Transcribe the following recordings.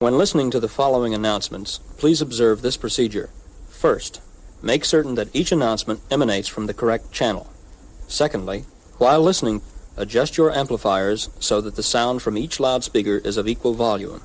When listening to the following announcements, please observe this procedure. First, make certain that each announcement emanates from the correct channel. Secondly, while listening, adjust your amplifiers so that the sound from each loudspeaker is of equal volume.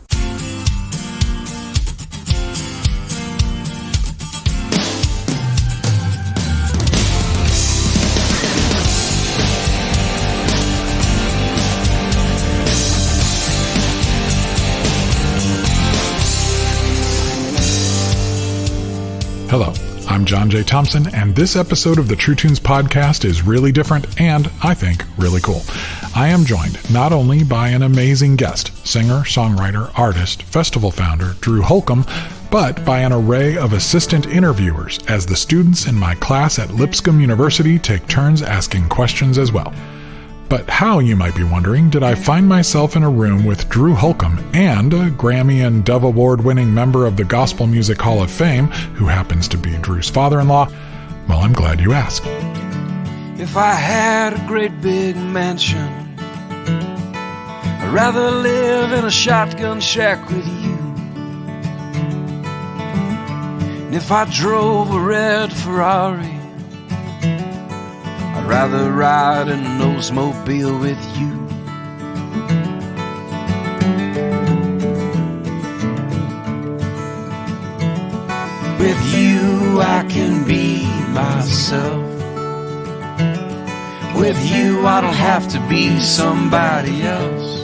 Hello, I'm John J. Thompson, and this episode of the True Tunes podcast is really different and, I think, really cool. I am joined not only by an amazing guest, singer, songwriter, artist, festival founder, Drew Holcomb, but by an array of assistant interviewers as the students in my class at Lipscomb University take turns asking questions as well. But how, you might be wondering, did I find myself in a room with Drew Holcomb and a Grammy and Dove Award-winning member of the Gospel Music Hall of Fame, who happens to be Drew's father-in-law? Well, I'm glad you asked. If I had a great big mansion, I'd rather live in a shotgun shack with you. And if I drove a red Ferrari, I'd rather ride in an Oldsmobile with you. With you I can be myself. With you I don't have to be somebody else.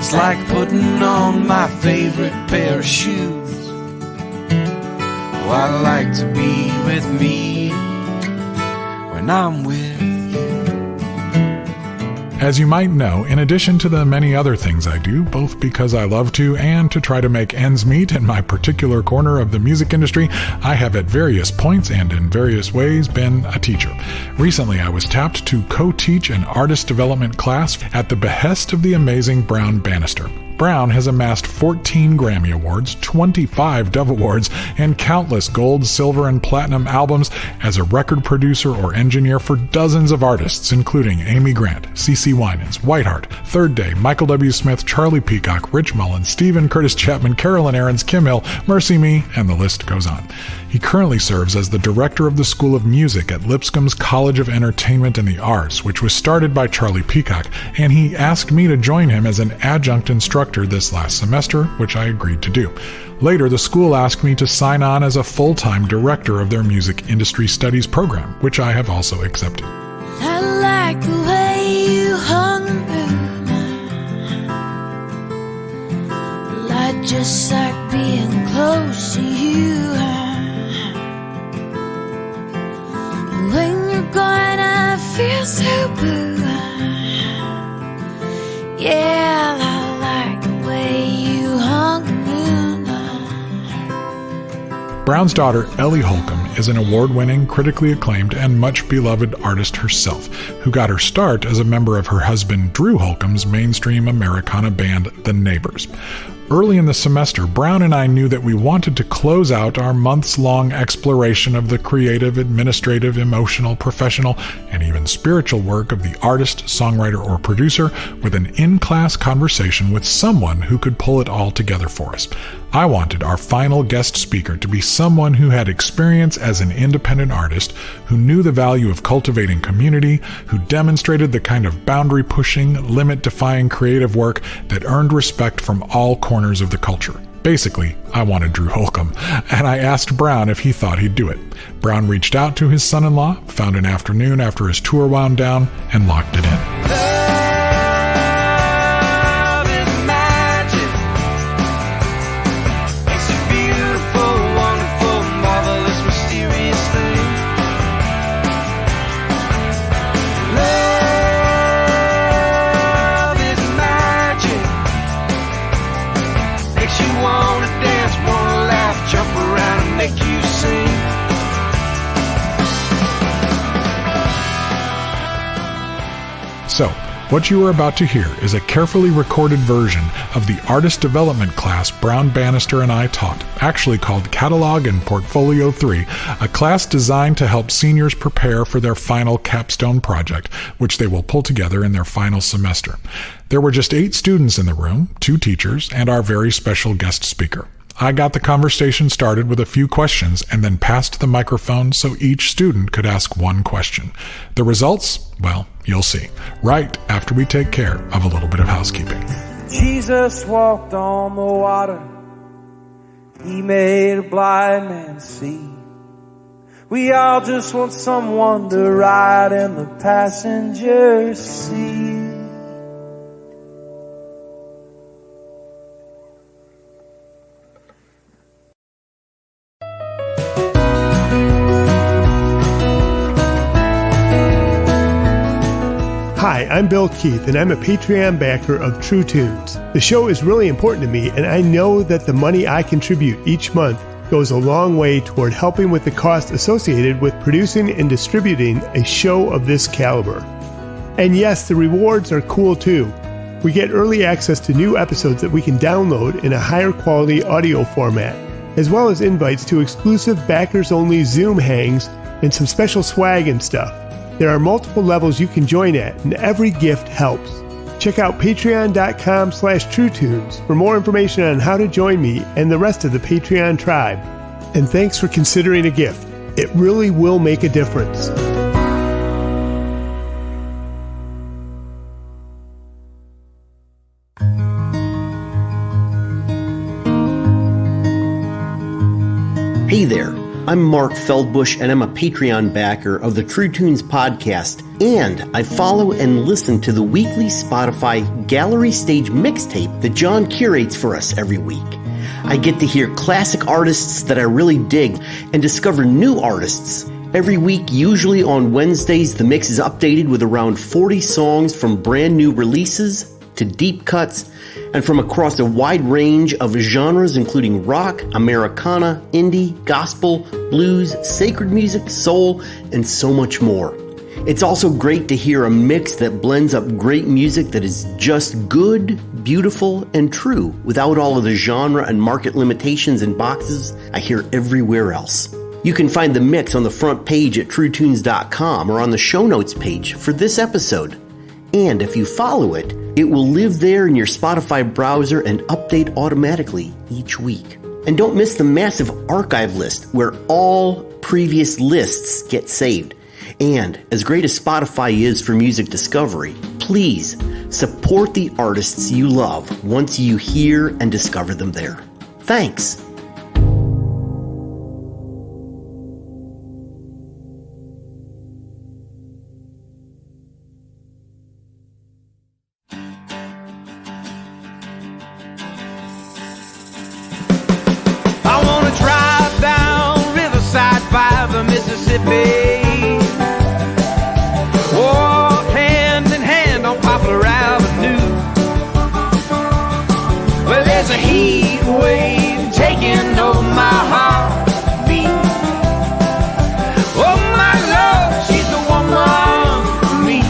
It's like putting on my favorite pair of shoes. Oh, I like to be with me when I'm with you. As you might know, in addition to the many other things I do, both because I love to and to try to make ends meet in my particular corner of the music industry, I have at various points and in various ways been a teacher. Recently, I was tapped to co-teach an artist development class at the behest of the amazing Brown Bannister. Brown has amassed 14 Grammy Awards, 25 Dove Awards, and countless gold, silver, and platinum albums as a record producer or engineer for dozens of artists, including Amy Grant, CeCe Winans, Whiteheart, Third Day, Michael W. Smith, Charlie Peacock, Rich Mullins, Stephen Curtis Chapman, Carolyn Aarons, Kim Hill, Mercy Me, and the list goes on. He currently serves as the director of the School of Music at Lipscomb's College of Entertainment and the Arts, which was started by Charlie Peacock, and he asked me to join him as an adjunct instructor this last semester, which I agreed to do. Later, the school asked me to sign on as a full-time director of their music industry studies program, which I have also accepted. I like the way you hung around. I just like being close to you. When you're gone, I feel so blue. Yeah, I like the way you hung around. Brown's daughter, Ellie Holcomb, is an award-winning, critically acclaimed, and much-beloved artist herself, who got her start as a member of her husband Drew Holcomb's mainstream Americana band, The Neighbors. Early in the semester, Brown and I knew that we wanted to close out our months-long exploration of the creative, administrative, emotional, professional, and even spiritual work of the artist, songwriter, or producer with an in-class conversation with someone who could pull it all together for us. I wanted our final guest speaker to be someone who had experience as an independent artist, who knew the value of cultivating community, who demonstrated the kind of boundary-pushing, limit-defying creative work that earned respect from all corners of the culture. Basically, I wanted Drew Holcomb, and I asked Brown if he thought he'd do it. Brown reached out to his son-in-law, found an afternoon after his tour wound down, and locked it in. So, What you are about to hear is a carefully recorded version of the artist development class Brown Bannister and I taught, actually called Catalog and Portfolio 3, a class designed to help seniors prepare for their final capstone project, which they will pull together in their final semester. There were just 8 students in the room, 2 teachers, and our very special guest speaker. I got the conversation started with a few questions and then passed the microphone so each student could ask one question. The results? Well, you'll see, right after we take care of a little bit of housekeeping. Jesus walked on the water. He made a blind man see. We all just want someone to ride in the passenger seat. Hi, I'm Bill Keith, and I'm a Patreon backer of True Tunes. The show is really important to me, and I know that the money I contribute each month goes a long way toward helping with the cost associated with producing and distributing a show of this caliber. And yes, the rewards are cool too. We get early access to new episodes that we can download in a higher quality audio format, as well as invites to exclusive backers-only Zoom hangs and some special swag and stuff. There are multiple levels you can join at, and every gift helps. Check out patreon.com/TrueTunes for more information on how to join me and the rest of the Patreon tribe. And thanks for considering a gift. It really will make a difference. Hey there. I'm Mark Feldbush, and I'm a Patreon backer of the True Tunes podcast, and I follow and listen to the weekly Spotify Gallery Stage mixtape that John curates for us every week. I get to hear classic artists that I really dig and discover new artists. Every week, usually on Wednesdays, the mix is updated with around 40 songs from brand new releases to deep cuts, and from across a wide range of genres including rock, Americana, indie, gospel, blues, sacred music, soul, and so much more. It's also great to hear a mix that blends up great music that is just good, beautiful, and true without all of the genre and market limitations and boxes I hear everywhere else. You can find the mix on the front page at truetunes.com or on the show notes page for this episode. And if you follow it, it will live there in your Spotify browser and update automatically each week. And don't miss the massive archive list where all previous lists get saved. And as great as Spotify is for music discovery, please support the artists you love once you hear and discover them there. Thanks. Mississippi, walk hand in hand on Poplar Avenue. Well, there's a heat wave taking over my heartbeat. Oh, my love, she's the woman for me.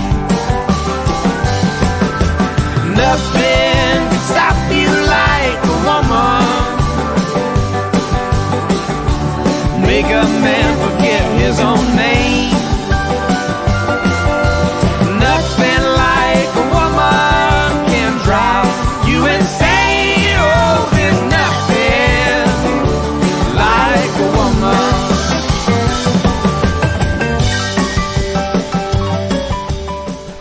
Nothing can stop you like a woman. Make a man forget his own name. Nothing like a woman can drive you insane. Oh, there's nothing like a woman.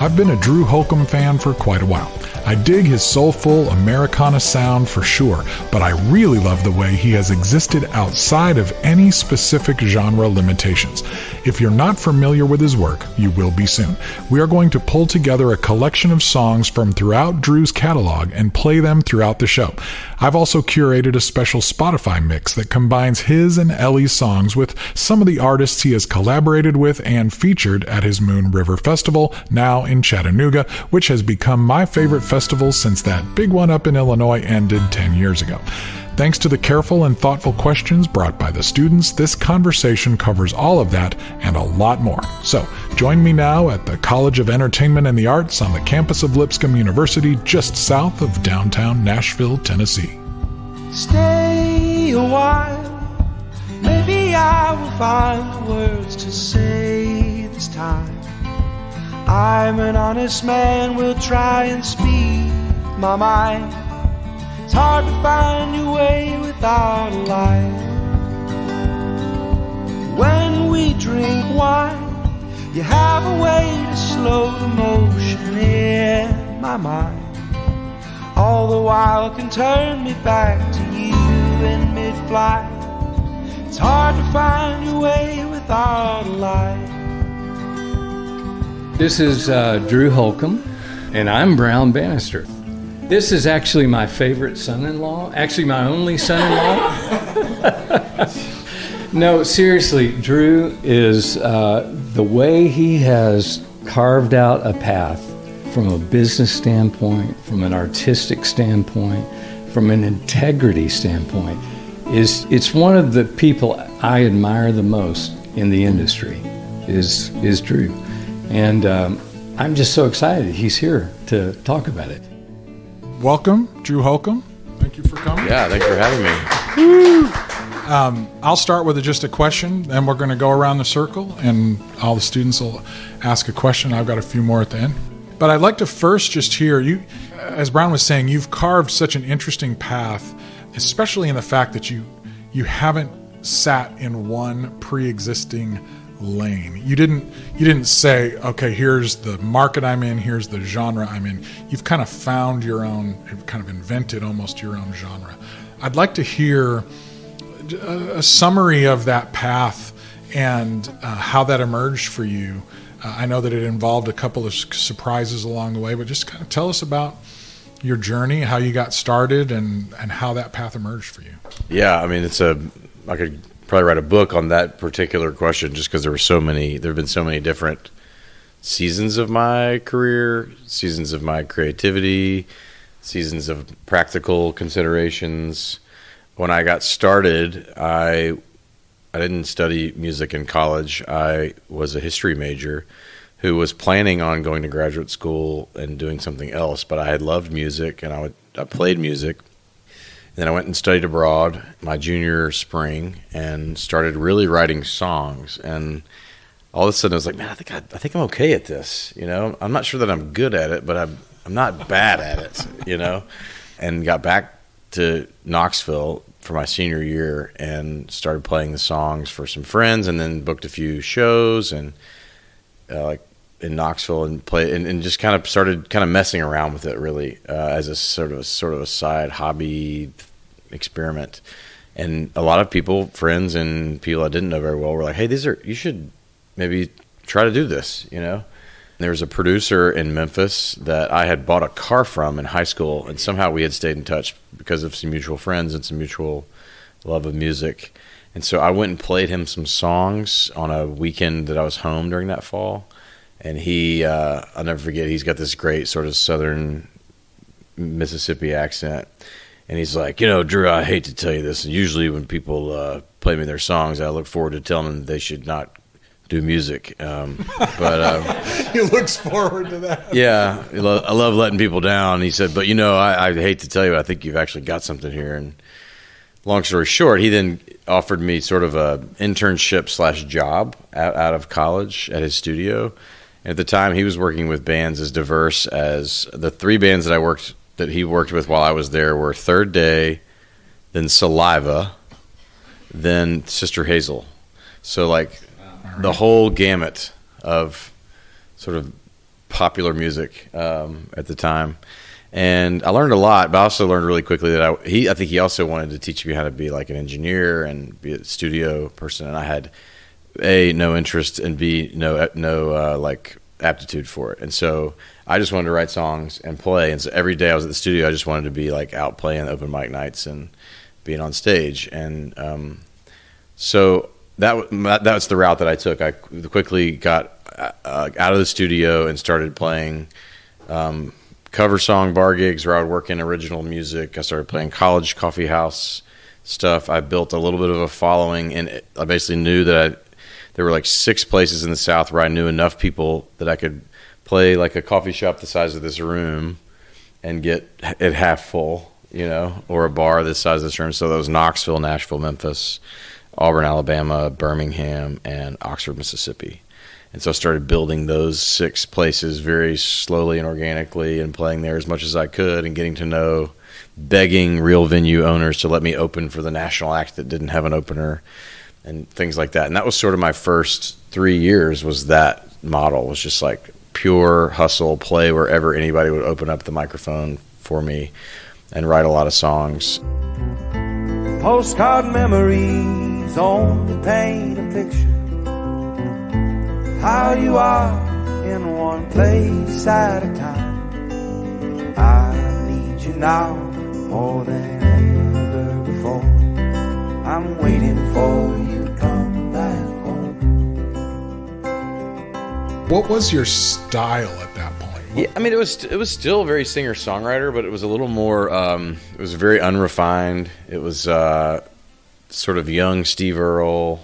I've been a Drew Holcomb fan for quite a while. I dig his soulful Americana sound for sure, but I really love the way he has existed outside of any specific genre limitations. If you're not familiar with his work, you will be soon. We are going to pull together a collection of songs from throughout Drew's catalog and play them throughout the show. I've also curated a special Spotify mix that combines his and Ellie's songs with some of the artists he has collaborated with and featured at his Moon River Festival, now in Chattanooga, which has become my favorite festival since that big one up in Illinois ended 10 years ago. Thanks to the careful and thoughtful questions brought by the students, this conversation covers all of that and a lot more. So Join me now at the College of Entertainment and the Arts on the campus of Lipscomb University, just south of downtown Nashville, Tennessee. Stay a while, maybe I will find the words to say this time. I'm an honest man, will try and speak my mind. It's hard to find your way without a lie. When we drink wine, you have a way to slow the motion in my mind. All the while can turn me back to you in mid-flight. It's hard to find your way without a lie. This is Drew Holcomb, and I'm Brown Bannister. This is actually my favorite son-in-law, actually my only son-in-law. No, seriously, Drew is the way he has carved out a path from a business standpoint, from an artistic standpoint, from an integrity standpoint. It's one of the people I admire the most in the industry is Drew. And I'm just so excited he's here to talk about it. Welcome, Drew Holcomb. Thank you for coming. Yeah, thanks for having me. I'll start with just a question, then we're going to go around the circle, and all the students will ask a question. I've got a few more at the end. But I'd like to first just hear, you, as Brown was saying, you've carved such an interesting path, especially in the fact that you haven't sat in one pre-existing lane. You didn't say, okay, here's the market I'm in, here's the genre I'm in. You've kind of found your own, you've kind of invented almost your own genre. I'd like to hear a summary of that path and how that emerged for you. I know that it involved a couple of surprises along the way, but just kind of tell us about your journey, how you got started, and how that path emerged for you. Yeah, I mean, I could probably write a book on that particular question just because there have been so many different seasons of my career, seasons of my creativity, seasons of practical considerations. When I got started, I didn't study music in college. I was a history major who was planning on going to graduate school and doing something else, but I had loved music and I played music. And then I went and studied abroad my junior spring and started really writing songs. And all of a sudden I was like, man, I think I'm okay at this. You know, I'm not sure that I'm good at it, but I'm not bad at it, you know, and got back to Knoxville for my senior year and started playing the songs for some friends, and then booked a few shows and like in Knoxville and just kind of started messing around with it really as a sort of a side hobby experiment. And a lot of people, friends and people I didn't know very well, were like, hey, you should maybe try to do this, you know? There was a producer in Memphis that I had bought a car from in high school, and somehow we had stayed in touch because of some mutual friends and some mutual love of music. And so I went and played him some songs on a weekend that I was home during that fall. And I'll never forget, he's got this great sort of southern Mississippi accent. And he's like, you know, Drew, I hate to tell you this. And usually when people play me their songs, I look forward to telling them they should not do music. But He looks forward to that. Yeah, I love letting people down. He said, but you know, I hate to tell you, I think you've actually got something here. And long story short, he then offered me sort of a internship / job out of college at his studio. And at the time, he was working with bands as diverse as the three bands that he worked with while I was there were Third Day, then Saliva, then Sister Hazel. So like the whole gamut of sort of popular music at the time. And I learned a lot, but I also learned really quickly that I think he also wanted to teach me how to be like an engineer and be a studio person. And I had A, no interest, and B, no like aptitude for it. And so I just wanted to write songs and play. And so every day I was at the studio, I just wanted to be like out playing open mic nights and being on stage. And so that's the route that I took. I quickly got out of the studio and started playing cover song bar gigs where I would work in original music. I started playing college coffee house stuff. I built a little bit of a following, and I basically knew that there were like 6 places in the South where I knew enough people that I could play like a coffee shop the size of this room and get it half full, you know, or a bar the size of this room. So that was Knoxville, Nashville, Memphis, Auburn, Alabama, Birmingham, and Oxford, Mississippi. And so I started building those 6 places very slowly and organically and playing there as much as I could and getting to know, begging real venue owners to let me open for the national act that didn't have an opener and things like that. And that was sort of my first 3 years, was that model, was just like pure hustle, play wherever anybody would open up the microphone for me and write a lot of songs. Postcard memories only paint a picture. How you are in one place at a time. I need you now more than ever before. I'm waiting for you to come back home. What was your style at that point? Yeah, I mean, it was still very singer-songwriter, but it was a little more, it was very unrefined. It was sort of young Steve Earle,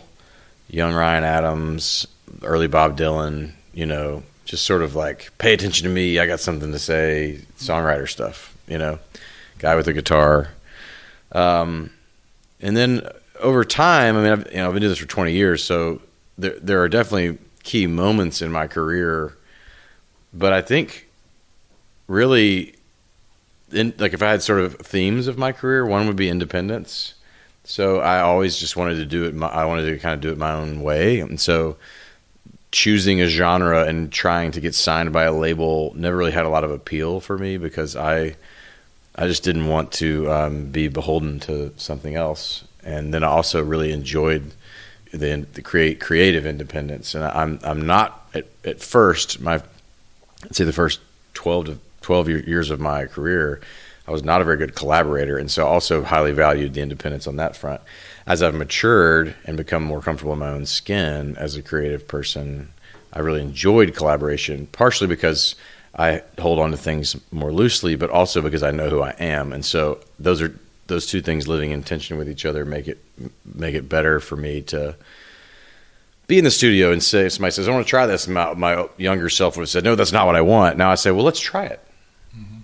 young Ryan Adams, early Bob Dylan, you know, just sort of like, pay attention to me, I got something to say, songwriter stuff, you know, guy with a guitar. And then over time, I mean, I've been doing this for 20 years, so there are definitely key moments in my career, but I think really, like if I had sort of themes of my career, one would be independence. So I always just wanted to do it. I wanted to kind of do it my own way, and so choosing a genre and trying to get signed by a label never really had a lot of appeal for me, because I just didn't want to be beholden to something else. And then I also really enjoyed the creative independence. And I'm not at first, I'd say the first 12 years of my career, I was not a very good collaborator, and so also highly valued the independence on that front. As I've matured and become more comfortable in my own skin as a creative person, I really enjoyed collaboration, partially because I hold on to things more loosely, but also because I know who I am. And so those 2 things living in tension with each other make it better for me to be in the studio and say, if somebody says, I want to try this, my younger self would have said, no, that's not what I want. Now I say, well, let's try it.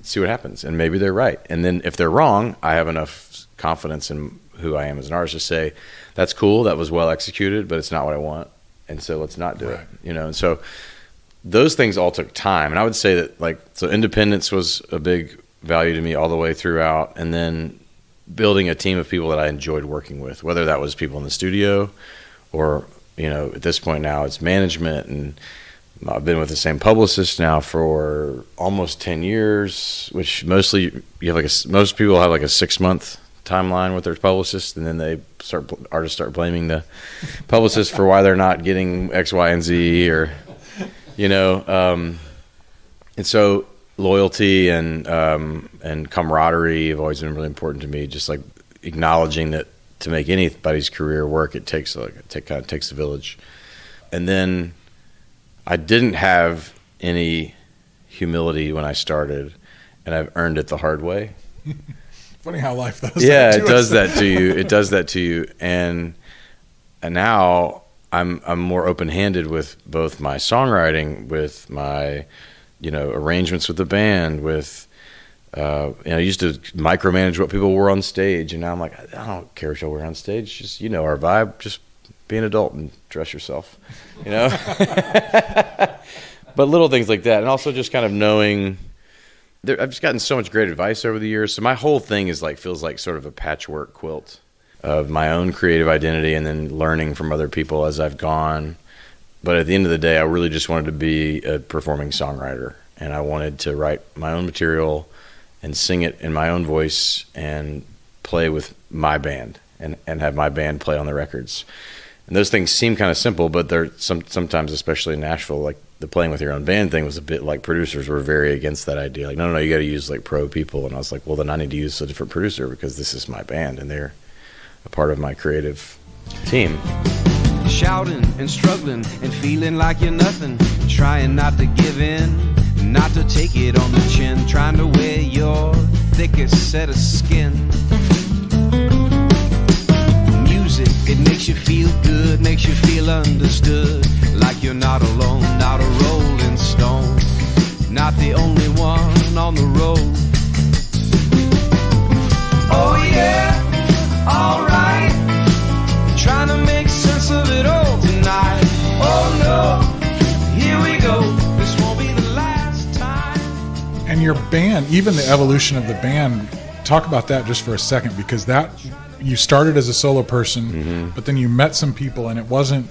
See what happens. And maybe they're right. And then if they're wrong, I have enough confidence in who I am as an artist to say, that's cool, that was well executed, but it's not what I want, and so let's not do it, you know. And so those things all took time, and I would say that, like, so independence was a big value to me all the way throughout, and then building a team of people that I enjoyed working with, whether that was people in the studio or, you know, at this point now it's management. And I've been with the same publicist now for almost 10 years, which mostly most people have like a 6-month timeline with their publicist, and then artists start blaming the publicist for why they're not getting X, Y, and Z, or, you know, and so loyalty and camaraderie have always been really important to me. Just like acknowledging that to make anybody's career work, it takes a village. And then I didn't have any humility when I started, and I've earned it the hard way. Funny how life does that. Yeah, it does that to you. It does that to you, and now I'm more open-handed with both my songwriting, with my, you know, arrangements with the band, with I used to micromanage what people wore on stage, and now I'm like, I don't care what you'll wear on stage. Just, you know, our vibe. Just be an adult and dress yourself, you know. But little things like that, and also just kind of knowing. I've just gotten so much great advice over the years. So my whole thing feels like sort of a patchwork quilt of my own creative identity, and then learning from other people as I've gone. But at the end of the day, I really just wanted to be a performing songwriter, and I wanted to write my own material and sing it in my own voice and play with my band and have my band play on the records. And those things seem kind of simple, but they're sometimes, especially in Nashville, like the playing with your own band thing was a bit like producers were very against that idea. Like, no, you got to use like pro people. And I was like, well, then I need to use a different producer because this is my band and they're a part of my creative team. Shouting and struggling and feeling like you're nothing, trying not to give in, not to take it on the chin, trying to wear your thickest set of skin. Music, it makes you feel good, makes you feel understood. band, even the evolution of the band, talk about that just for a second, because that you started as a solo person, but then you met some people, and it wasn't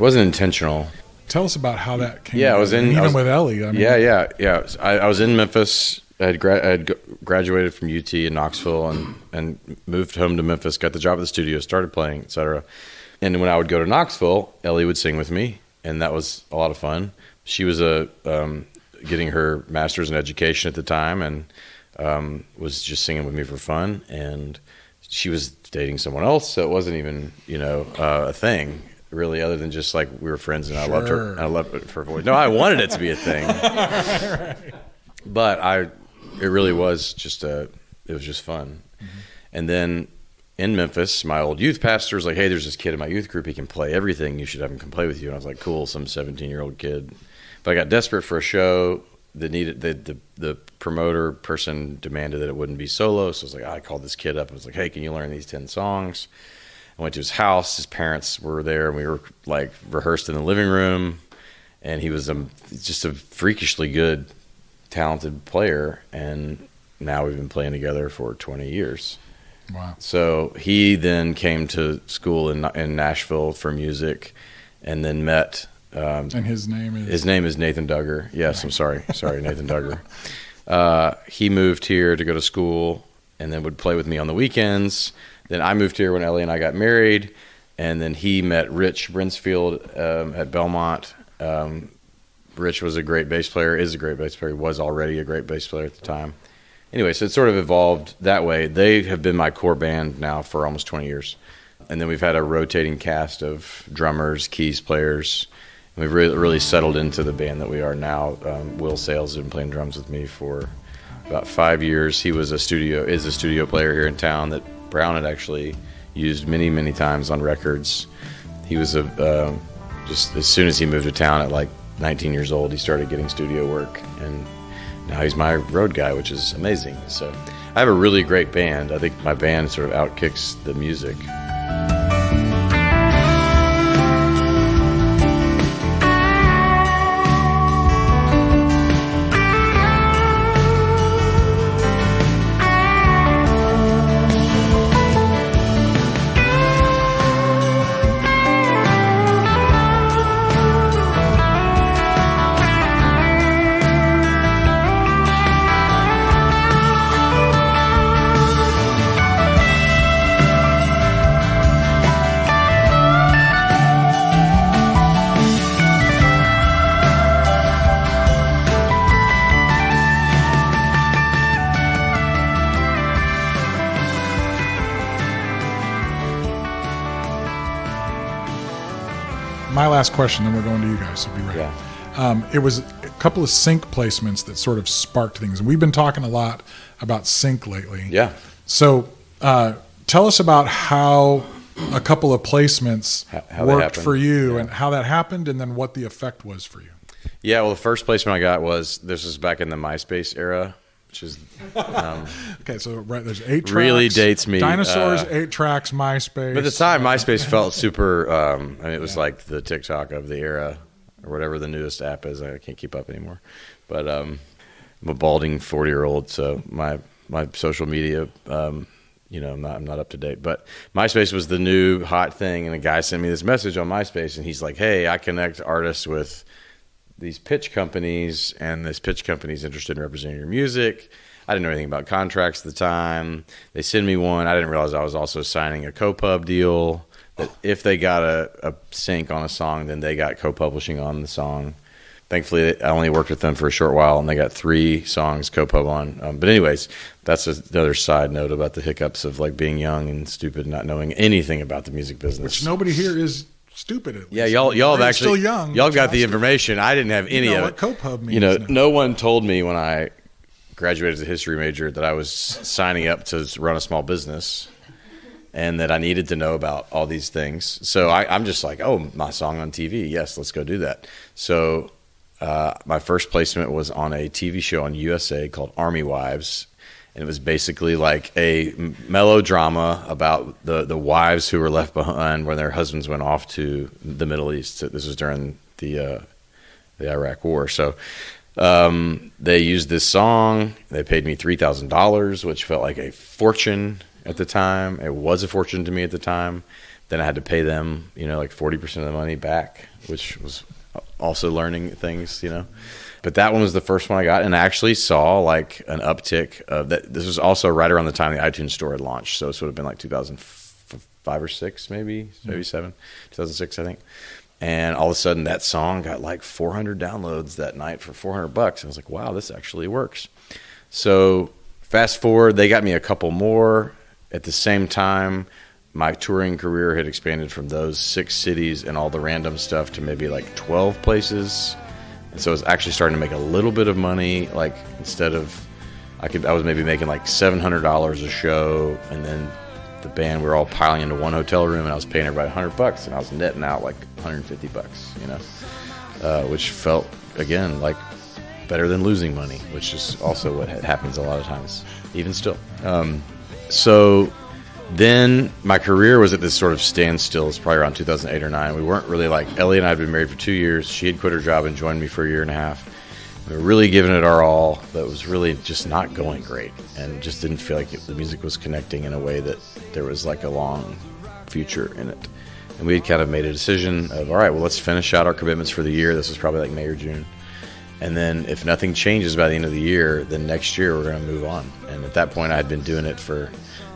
intentional. Tell us about how that came. Yeah, with Ellie. I mean, yeah. I was in Memphis. I had graduated from UT in Knoxville and moved home to Memphis. Got the job at the studio, started playing, etc. And when I would go to Knoxville, Ellie would sing with me, and that was a lot of fun. She was getting her master's in education at the time, and was just singing with me for fun. And she was dating someone else, so it wasn't even a thing really, other than just like we were friends, and I loved her. And I loved her voice. No, I wanted it to be a thing, right. But it really was just it was just fun. And then in Memphis, my old youth pastor was like, "Hey, there's this kid in my youth group. He can play everything. You should have him come play with you." And I was like, "Cool." Some 17-year-old kid. But I got desperate for a show that needed the promoter person demanded that it wouldn't be solo. So I was like, I called this kid up. I was like, "Hey, can you learn these 10 songs?" I went to his house. His parents were there, and we were like rehearsed in the living room. And he was just a freakishly good, talented player. And now we've been playing together for 20 years. Wow. So he then came to school in Nashville for music, and then met. And his name is Nathan Duggar. Yes, I'm sorry, Nathan Duggar. He moved here to go to school, and then would play with me on the weekends. Then I moved here when Ellie and I got married, and then he met Rich Brinsfield at Belmont. Rich was a great bass player, is a great bass player. He was already a great bass player at the time. Anyway, so it sort of evolved that way. They have been my core band now for almost 20 years. And then we've had a rotating cast of drummers, keys players. And we've really settled into the band that we are now. Will Sales has been playing drums with me for about 5 years. He is a studio player here in town that Brown had actually used many, many times on records. He was just as soon as he moved to town at like 19 years old, he started getting studio work, and now he's my road guy, which is amazing. So I have a really great band. I think my band sort of outkicks the music. My last question, then we're going to you guys, so be ready. Yeah. It was a couple of sync placements that sort of sparked things. And we've been talking a lot about sync lately. Yeah. So tell us about how a couple of placements worked for you, and how that happened, and then what the effect was for you. Yeah, well, the first placement I got was back in the MySpace era, which is okay. So there's 8 tracks. Really dates me. Dinosaurs, 8 tracks, MySpace. But at the time, MySpace felt super. It was like the TikTok of the era, or whatever the newest app is. I can't keep up anymore. But I'm a balding 40-year-old, so my social media, I'm not up to date. But MySpace was the new hot thing, and a guy sent me this message on MySpace, and he's like, "Hey, I connect artists with these pitch companies, and this pitch company is interested in representing your music." I didn't know anything about contracts at the time. They send me one. I didn't realize I was also signing a co-pub deal, that if they got a sync on a song, then they got co-publishing on the song. Thankfully, I only worked with them for a short while, and they got 3 songs co-pub on. But anyways, that's another side note about the hiccups of like being young and stupid, not knowing anything about the music business. Which nobody here is stupid, at least. Yeah, y'all have actually still young. Y'all got the information. I didn't have any of it. What co-pub means? No one told me when I graduated as a history major that I was signing up to run a small business, and that I needed to know about all these things. So I'm just like, oh, my song on TV. Yes, let's go do that. So my first placement was on a TV show on USA called Army Wives. And it was basically like a melodrama about the wives who were left behind when their husbands went off to the Middle East. So this was during the Iraq War. So They used this song. They paid me $3,000, which felt like a fortune at the time. It was a fortune to me at the time. Then I had to pay them, like 40% of the money back, which was also learning things, But that one was the first one I got, and I actually saw like an uptick of that. This was also right around the time the iTunes Store had launched, so this would have been like 2005 or 6, maybe 7, 2006, I think. And all of a sudden, that song got like 400 downloads that night for $400. I was like, wow, this actually works. So fast forward, they got me a couple more. At the same time, my touring career had expanded from those 6 cities and all the random stuff to maybe like 12 places. And so I was actually starting to make a little bit of money. Like instead of, I was maybe making like $700 a show, and then the band, we were all piling into one hotel room, and I was paying everybody $100, and I was netting out like $150, which felt, again, like better than losing money, which is also what happens a lot of times, even still. So then my career was at this sort of standstill. It's probably around 2008 or 9. We weren't really like, Ellie and I had been married for 2 years. She had quit her job and joined me for a year and a half. We were really giving it our all, but it was really just not going great, and just didn't feel like the music was connecting in a way that there was like a long future in it. And we had kind of made a decision of, all right, well, let's finish out our commitments for the year. This was probably like May or June. And then if nothing changes by the end of the year, then next year we're going to move on. And at that point, I had been doing it for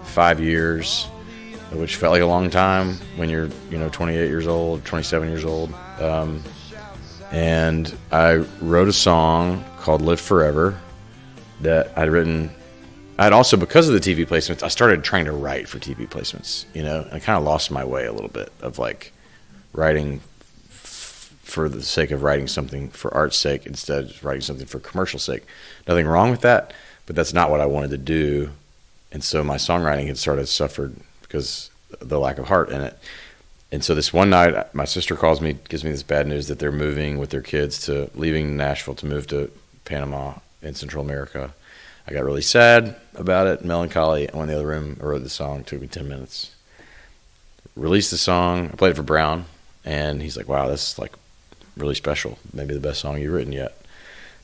5 years, which felt like a long time when you're, 28 years old, 27 years old. And I wrote a song called Live Forever that I'd written. I'd also, because of the TV placements, I started trying to write for TV placements, and I kind of lost my way a little bit of like writing for the sake of writing something for art's sake instead of writing something for commercial sake. Nothing wrong with that, but that's not what I wanted to do. And so my songwriting had sort of suffered because of the lack of heart in it. And so this one night, my sister calls me, gives me this bad news that they're moving with their kids leaving Nashville to move to Panama in Central America. I got really sad about it, melancholy. I went in the other room, I wrote the song, it took me 10 minutes. Released the song, I played it for Brown, and he's like, wow, this is like really special, maybe the best song you've written yet.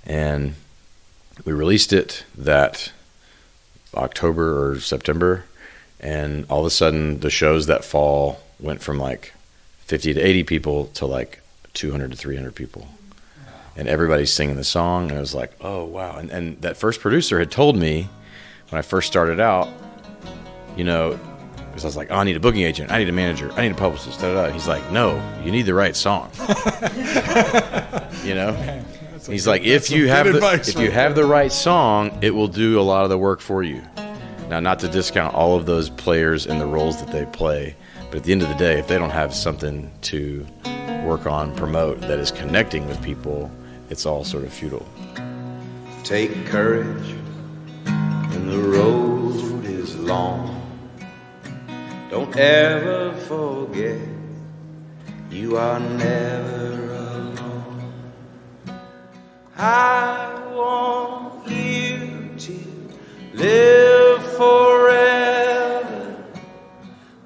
And we released it that October or September, and all of a sudden the shows that fall went from like 50 to 80 people to like 200 to 300 people. And everybody's singing the song, and I was like, oh, wow. And that first producer had told me when I first started out, because I was like, oh, I need a booking agent, I need a manager, I need a publicist, da-da-da. He's like, no, you need the right song. He's like, if you have the right song, it will do a lot of the work for you. Now, not to discount all of those players and the roles that they play, but at the end of the day, if they don't have something to work on, promote, that is connecting with people, it's all sort of futile. Take courage when the road is long. Don't ever forget you are never alone. I want you to live forever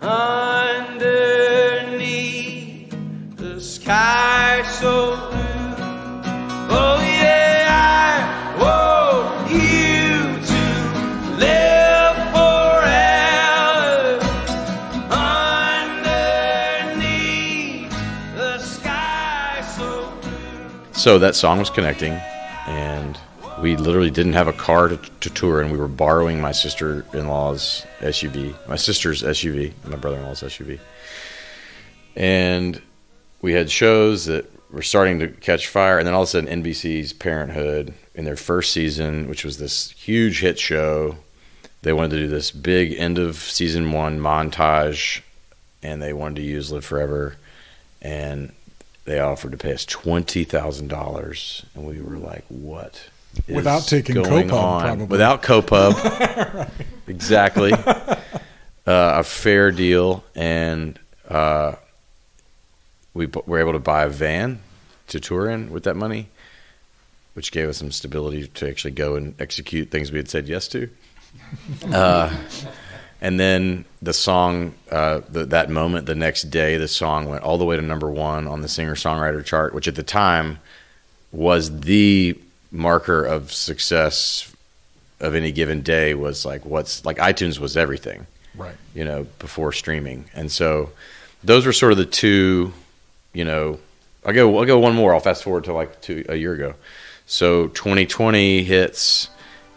underneath the sky so blue. Oh yeah, I want you to live forever underneath the sky so blue. So that song was connecting, and we literally didn't have a car to tour, and we were borrowing my sister-in-law's SUV, my sister's SUV, my brother-in-law's SUV. And we had shows that were starting to catch fire, and then all of a sudden NBC's Parenthood, in their first season, which was this huge hit show, they wanted to do this big end of season 1 montage, and they wanted to use Live Forever, and they offered to pay us $20,000, and we were like, what is without taking going Copub, on? probably. Without Copub. Right. Exactly. A fair deal, and we were able to buy a van to tour in with that money, which gave us some stability to actually go and execute things we had said yes to. And then the song, that moment, the next day, the song went all the way to number 1 on the singer-songwriter chart, which at the time was the marker of success of any given day was like iTunes was everything, Right. Before streaming. And so those were sort of the two, I'll go one more. I'll fast forward to a year ago. So 2020 hits,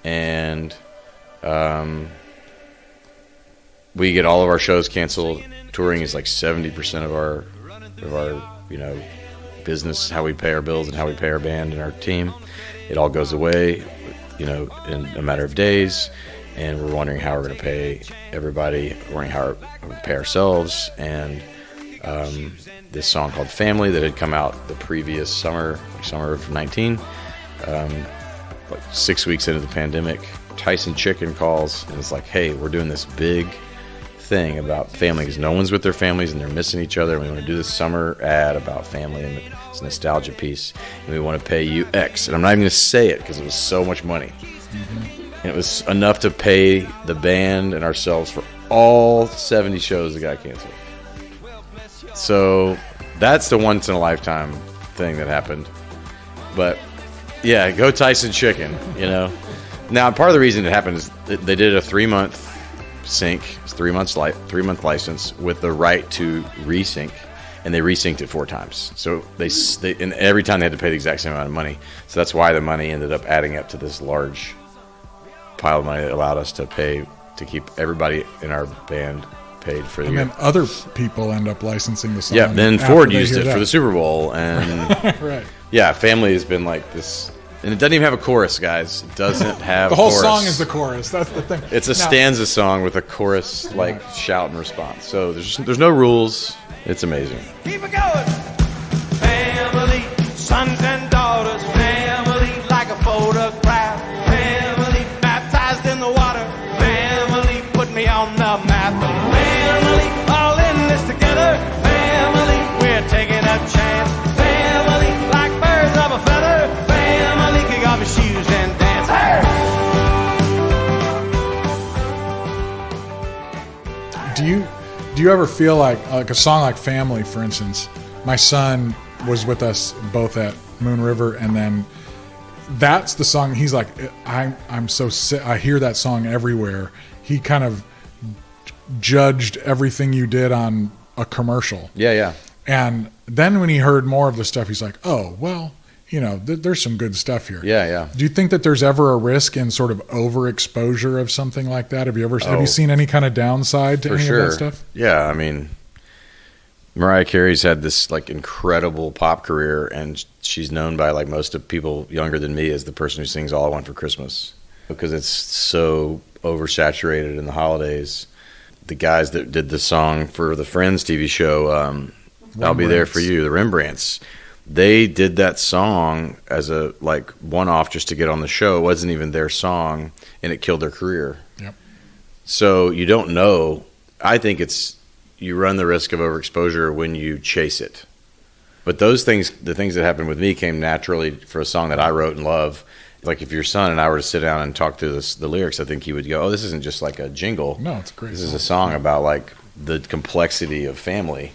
and we get all of our shows canceled. Touring is like 70% of our business, how we pay our bills and how we pay our band and our team. It all goes away, in a matter of days, and we're wondering how we're going to pay everybody, wondering how we're going to pay ourselves. And this song called Family that had come out the previous summer of 19, 6 weeks into the pandemic, Tyson Chicken calls and it's like, hey, we're doing this big thing about family because no one's with their families and they're missing each other, and we want to do this summer ad about family, and it's a nostalgia piece, and we want to pay you X. And I'm not even going to say it because it was so much money. And it was enough to pay the band and ourselves for all 70 shows that got canceled. So that's the once in a lifetime thing that happened. But yeah, go Tyson Chicken, Now, part of the reason it happened is they did a 3-month sync, 3-month license with the right to resync, and they resynced it 4 times. So they and every time they had to pay the exact same amount of money. So that's why the money ended up adding up to this large pile of money that allowed us to pay to keep everybody in our band paid for the year. And then other people end up licensing the song. Yeah, then Ford used it for the Super Bowl, and right. Yeah, Family has been like this. And it doesn't even have a chorus, guys. It doesn't have the whole chorus. song is the chorus. That's the thing. It's a stanza song with a chorus, shout and response. So there's no rules. It's amazing. Keep it going. Family, sons and daughters. Family, like a photograph. Family, baptized in the water. Family, put me on the map. Family, all in this together. Family, we're taking a chance. Family, like birds of a feather. Family, kick off your shoes and dance. Hey! Do you ever feel like a song like Family, for instance? My son was with us both at Moon River, and then that's the song. He's like, I'm so sick. I hear that song everywhere. He kind of judged everything you did on a commercial. Yeah. And then when he heard more of the stuff, he's like, oh, well, there's some good stuff here. Yeah. Do you think that there's ever a risk in sort of overexposure of something like that? Have you seen any kind of downside to any of that stuff? Yeah, I mean, Mariah Carey's had this incredible pop career, and she's known by most of people younger than me as the person who sings All I Want for Christmas because it's so oversaturated in the holidays. The guys that did the song for the Friends TV show, I'll Be There For You, the Rembrandts, they did that song as a one-off just to get on the show. It wasn't even their song, and it killed their career. Yep. So you don't know. I think you run the risk of overexposure when you chase it. But the things that happened with me came naturally for a song that I wrote and love. Like if your son and I were to sit down and talk through the lyrics, I think he would go, "Oh, this isn't just like a jingle. No, it's a great. This is a song about the complexity of family."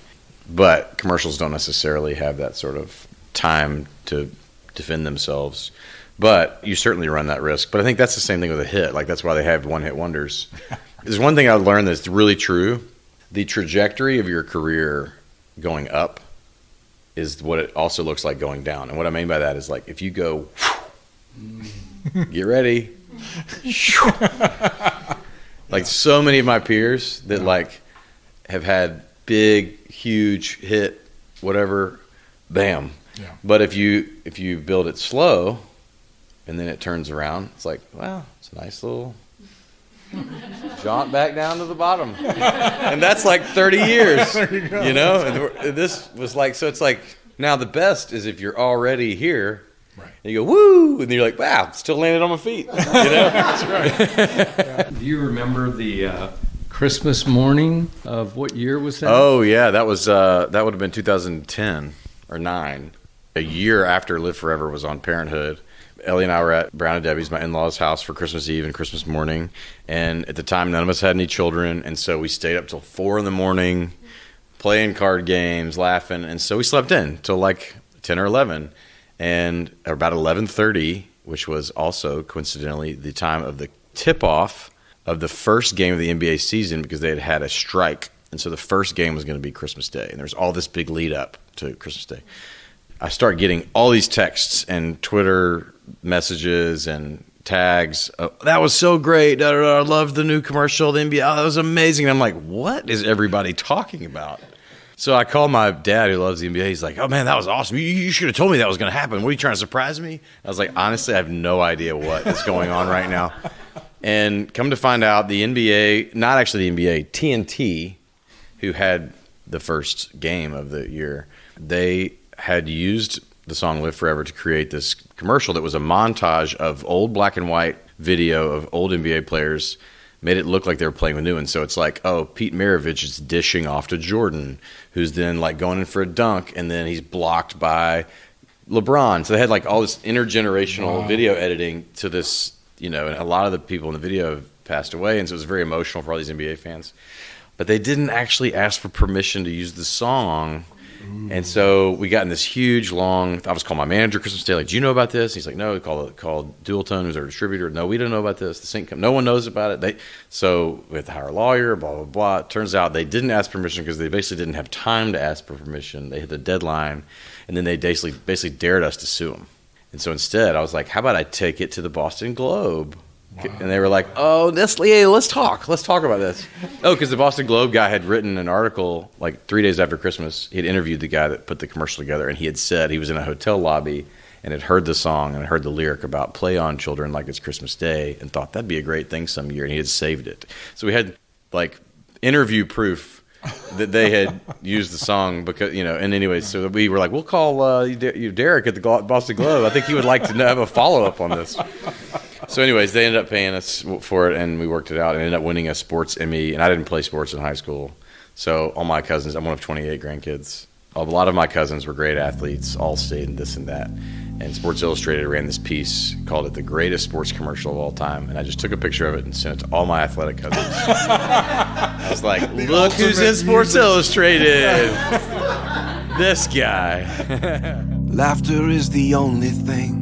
But commercials don't necessarily have that sort of time to defend themselves. But you certainly run that risk. But I think that's the same thing with a hit. That's why they have one-hit wonders. There's one thing I learned that's really true. The trajectory of your career going up is what it also looks like going down. And what I mean by that is if you go, get ready. So many of my peers that have had big, huge hit, whatever, bam. Yeah. But if you build it slow and then it turns around, it's wow, it's a nice little jaunt back down to the bottom. And that's 30 years, There you go. And this was so it's now the best is if you're already here. Right. And you go, woo, and you're wow, still landed on my feet. That's right. Yeah. Do you remember the Christmas morning of what year was that? Oh yeah, that was that would have been 2010 or 9, a year after Live Forever was on Parenthood. Ellie and I were at Brown and Debbie's, my in-laws' house, for Christmas Eve and Christmas morning, and at the time none of us had any children, and so we stayed up till 4 a.m. playing card games, laughing, and so we slept in till 10 or 11, and about 11:30 which was also coincidentally the time of the tip-off of the first game of the NBA season because they had a strike. And so the first game was going to be Christmas Day. And there was all this big lead up to Christmas Day. I start getting all these texts and Twitter messages and tags. Oh, that was so great. I loved the new commercial, the NBA. Oh, that was amazing. And I'm like, what is everybody talking about? So I called my dad who loves the NBA. He's like, oh, man, that was awesome. You should have told me that was going to happen. What are you trying to surprise me? I was like, honestly, I have no idea what is going on right now. And come to find out, the NBA, not actually the NBA, TNT, who had the first game of the year, they had used the song Live Forever to create this commercial that was a montage of old black and white video of old NBA players, made it look like they were playing with new ones. So it's like, oh, Pete Maravich is dishing off to Jordan, who's then like going in for a dunk, and then he's blocked by LeBron. So they had like all this intergenerational video editing to this, and a lot of the people in the video have passed away, and so it was very emotional for all these NBA fans. But they didn't actually ask for permission to use the song. And so we got in this huge, long, I was calling my manager Christmas Day, like, do you know about this? He's like, no. We called Dual Tone, who's our distributor. No, we don't know about this. The sync, no one knows about it. So we have to hire a lawyer, blah, blah, blah. It turns out they didn't ask permission because they basically didn't have time to ask for permission. They hit the deadline, and then they basically dared us to sue them. And so instead, I was like, how about I take it to the Boston Globe? Wow. And they were like, oh, let's talk. Let's talk about this. Oh, because the Boston Globe guy had written an article like 3 days after Christmas. He had interviewed the guy that put the commercial together, and he had said he was in a hotel lobby and had heard the song and heard the lyric about play on children like it's Christmas Day and thought that'd be a great thing some year, and he had saved it. So we had like interview proof that they had used the song because, and anyways, so we were like, we'll call Derek at the Boston Globe. I think he would like to have a follow-up on this. So anyways, they ended up paying us for it, and we worked it out and ended up winning a sports Emmy. And I didn't play sports in high school. So all my cousins, I'm one of 28 grandkids. A lot of my cousins were great athletes, all state and this and that. And Sports Illustrated ran this piece, called it the greatest sports commercial of all time. And I just took a picture of it and sent it to all my athletic cousins. I was like, look who's in Sports Illustrated. This guy. Laughter is the only thing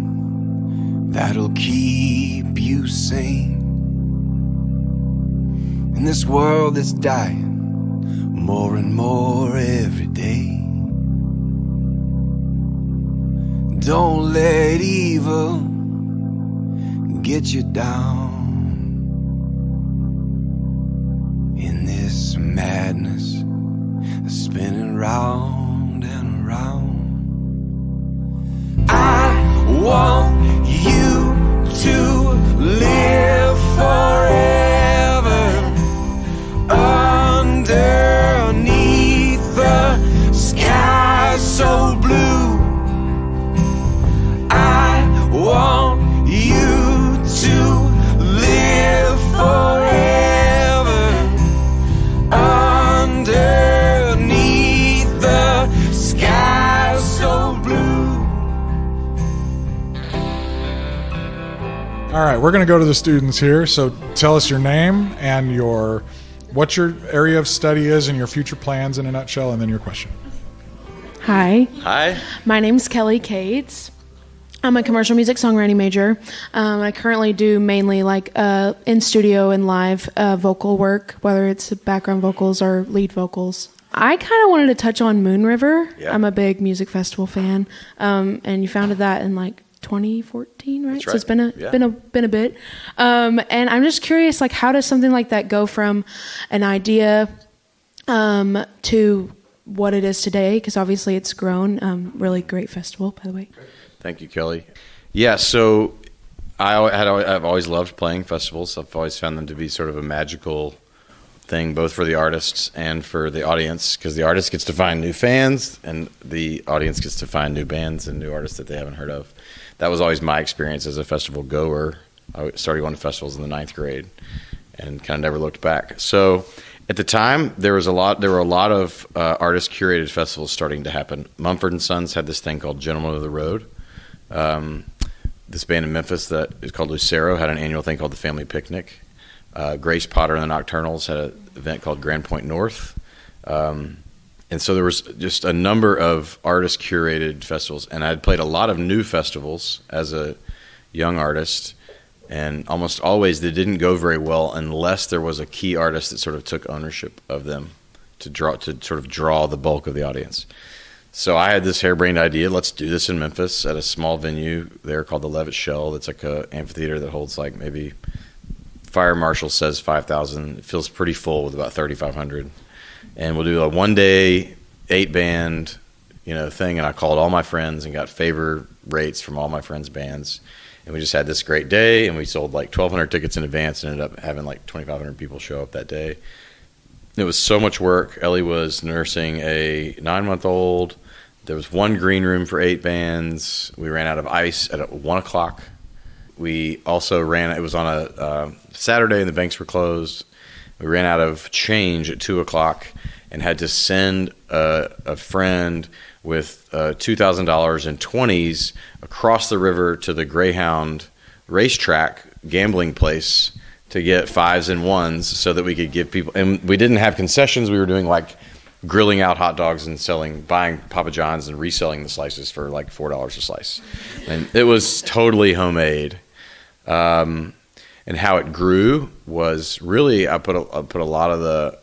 that'll keep you sane. And this world is dying more and more every day. Don't let evil get you down in this madness that's spinning round and around. I want you to live forever underneath the sky so blue. I want you to live forever underneath the sky so blue. All right, we're going to go to the students here. So tell us your name and what your area of study is and your future plans in a nutshell, and then your question. Hi. Hi. My name's Kelly Cates. I'm a commercial music songwriting major. I currently do mainly in studio and live vocal work, whether it's background vocals or lead vocals. I kind of wanted to touch on Moon River. Yeah. I'm a big music festival fan, and you founded that in 2014, right? That's right. So it's been a bit. And I'm just curious, how does something like that go from an idea to what it is today? Because obviously it's grown. Really great festival, by the way. Thank you, Kelly. Yeah, so I've always loved playing festivals. I've always found them to be sort of a magical thing, both for the artists and for the audience, because the artist gets to find new fans and the audience gets to find new bands and new artists that they haven't heard of. That was always my experience as a festival goer. I started going to festivals in the 9th grade and kind of never looked back. So at the time, there were a lot of artist-curated festivals starting to happen. Mumford & Sons had this thing called Gentlemen of the Road. This band in Memphis that is called Lucero had an annual thing called the Family Picnic. Grace Potter and the Nocturnals had an event called Grand Point North. And so there was just a number of artist-curated festivals. And I had played a lot of new festivals as a young artists, and almost always they didn't go very well unless there was a key artist that sort of took ownership of them to sort of draw the bulk of the audience. So I had this harebrained idea, let's do this in Memphis at a small venue there called the Levitt Shell. That's like a amphitheater that holds like maybe, fire marshal says 5,000. It feels pretty full with about 3,500. And we'll do a one-day, 8-band, thing. And I called all my friends and got favor rates from all my friends' bands. And we just had this great day, and we sold like 1,200 tickets in advance and ended up having like 2,500 people show up that day. It was so much work. Ellie was nursing a 9-month-old. There was one green room for 8 bands. We ran out of ice at 1 o'clock. We also it was on a Saturday and the banks were closed. We ran out of change at 2 o'clock and had to send a friend with $2,000 in 20s across the river to the Greyhound racetrack gambling place to get 5s and 1s so that we could give people, and we didn't have concessions. We were doing like grilling out hot dogs and buying Papa John's and reselling the slices for like $4 a slice. And it was totally homemade. And how it grew was really, I put a lot of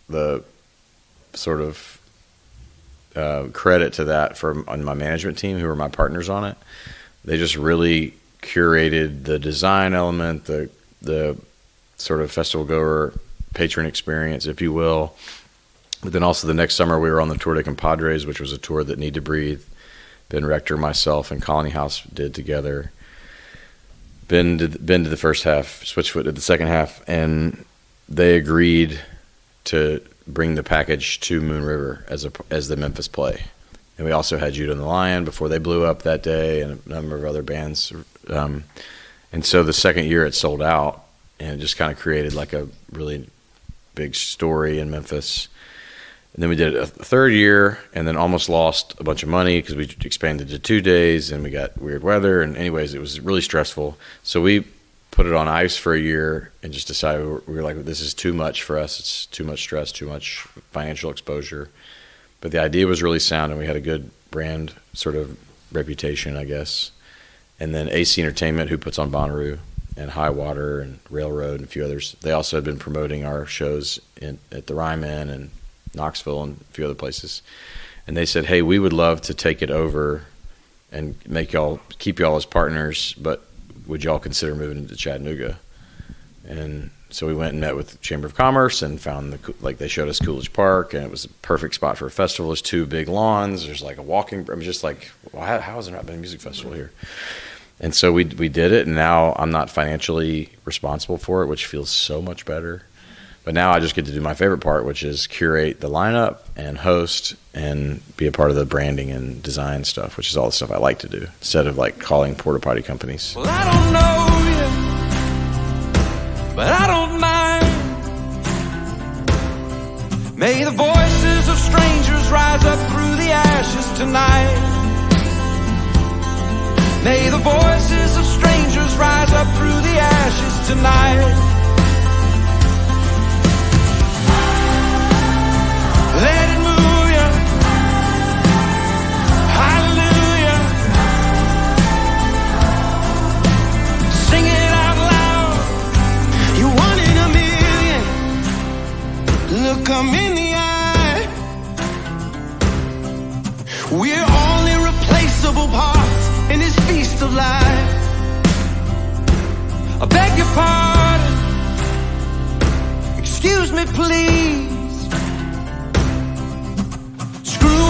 the sort of credit to that on my management team, who were my partners on it. They just really curated the design element, the sort of festival goer patron experience, if you will. But then also the next summer we were on the Tour de Compadres, which was a tour that Need to Breathe, Ben Rector, myself, and Colony House did together. Ben did the first half, Switchfoot did the second half, and they agreed to bring the package to Moon River as the Memphis play. And we also had Judah and the Lion before they blew up that day, and a number of other bands. And so the second year it sold out, and it just kind of created like a really big story in Memphis. And then we did it a third year, and then almost lost a bunch of money because we expanded to 2 days, and we got weird weather. And anyways, it was really stressful. So we put it on ice for a year and just decided we were like, this is too much for us. It's too much stress, too much financial exposure. But the idea was really sound, and we had a good brand sort of reputation, I guess. And then AC Entertainment, who puts on Bonnaroo and High Water and Railroad and a few others, they also had been promoting our shows at the Ryman and Knoxville and a few other places. And they said, hey, we would love to take it over and keep y'all as partners, but would y'all consider moving to Chattanooga? And so we went and met with the Chamber of Commerce and found they showed us Coolidge Park, and it was a perfect spot for a festival. There's 2 big lawns. There's like a walking, I'm just like, well, how has there not been a music festival here? And so we did it, and now I'm not financially responsible for it, which feels so much better. But now I just get to do my favorite part, which is curate the lineup and host and be a part of the branding and design stuff, which is all the stuff I like to do, instead of like calling porta potty companies. Well, I don't know you, but I don't mind. May the voices of strangers rise up through the ashes tonight. May the voices of strangers rise up through the ashes tonight. Let it move you. Hallelujah. Sing it out loud. You're one in a million. Look 'em in the eye. We're all irreplaceable parts in this feast of life. I beg your pardon. Excuse me, please.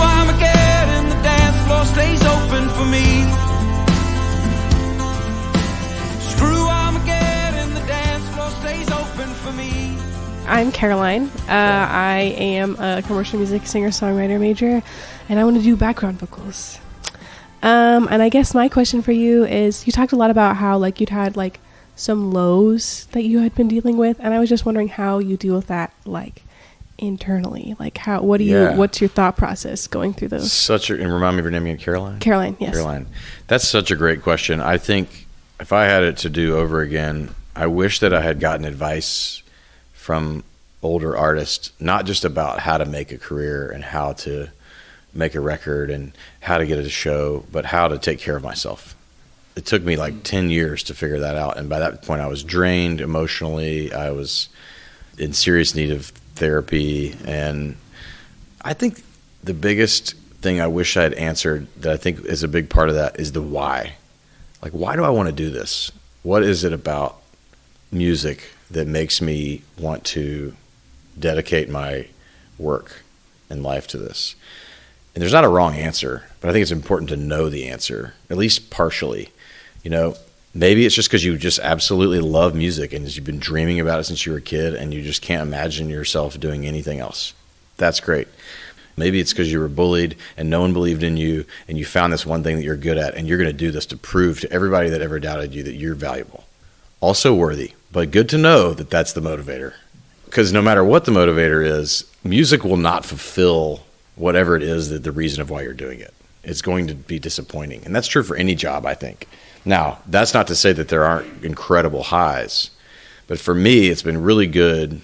Armageddon, the dance floor stays open for me. Screw Armageddon, the dance floor stays open for me. I'm Caroline. I am a commercial music singer-songwriter major, and I want to do background vocals. And I guess my question for you is, you talked a lot about how you'd had some lows that you had been dealing with, and I was just wondering how you deal with that internally. What's your thought process going through those? And remind me of your name again, Caroline? Caroline, yes. Caroline. That's such a great question. I think if I had it to do over again, I wish that I had gotten advice from older artists, not just about how to make a career and how to make a record and how to get it a show, but how to take care of myself. it took me like 10 years to figure that out. And by that point, I was drained emotionally. I was in serious need of therapy. And I think the biggest thing I wish I had answered that I think is a big part of that is the why. Like, why do I want to do this? What is it about music that makes me want to dedicate my work and life to this? And there's not a wrong answer, but I think it's important to know the answer, at least partially. You know, maybe it's just because you just absolutely love music and you've been dreaming about it since you were a kid and you just can't imagine yourself doing anything else. That's great. Maybe it's because you were bullied and no one believed in you and you found this one thing that you're good at and you're going to do this to prove to everybody that ever doubted you that you're valuable. Also worthy, but good to know that that's the motivator. Because no matter what the motivator is, music will not fulfill whatever it is that the reason of why you're doing it. It's going to be disappointing. And that's true for any job, I think. Now, that's not to say that there aren't incredible highs. But for me, it's been really good.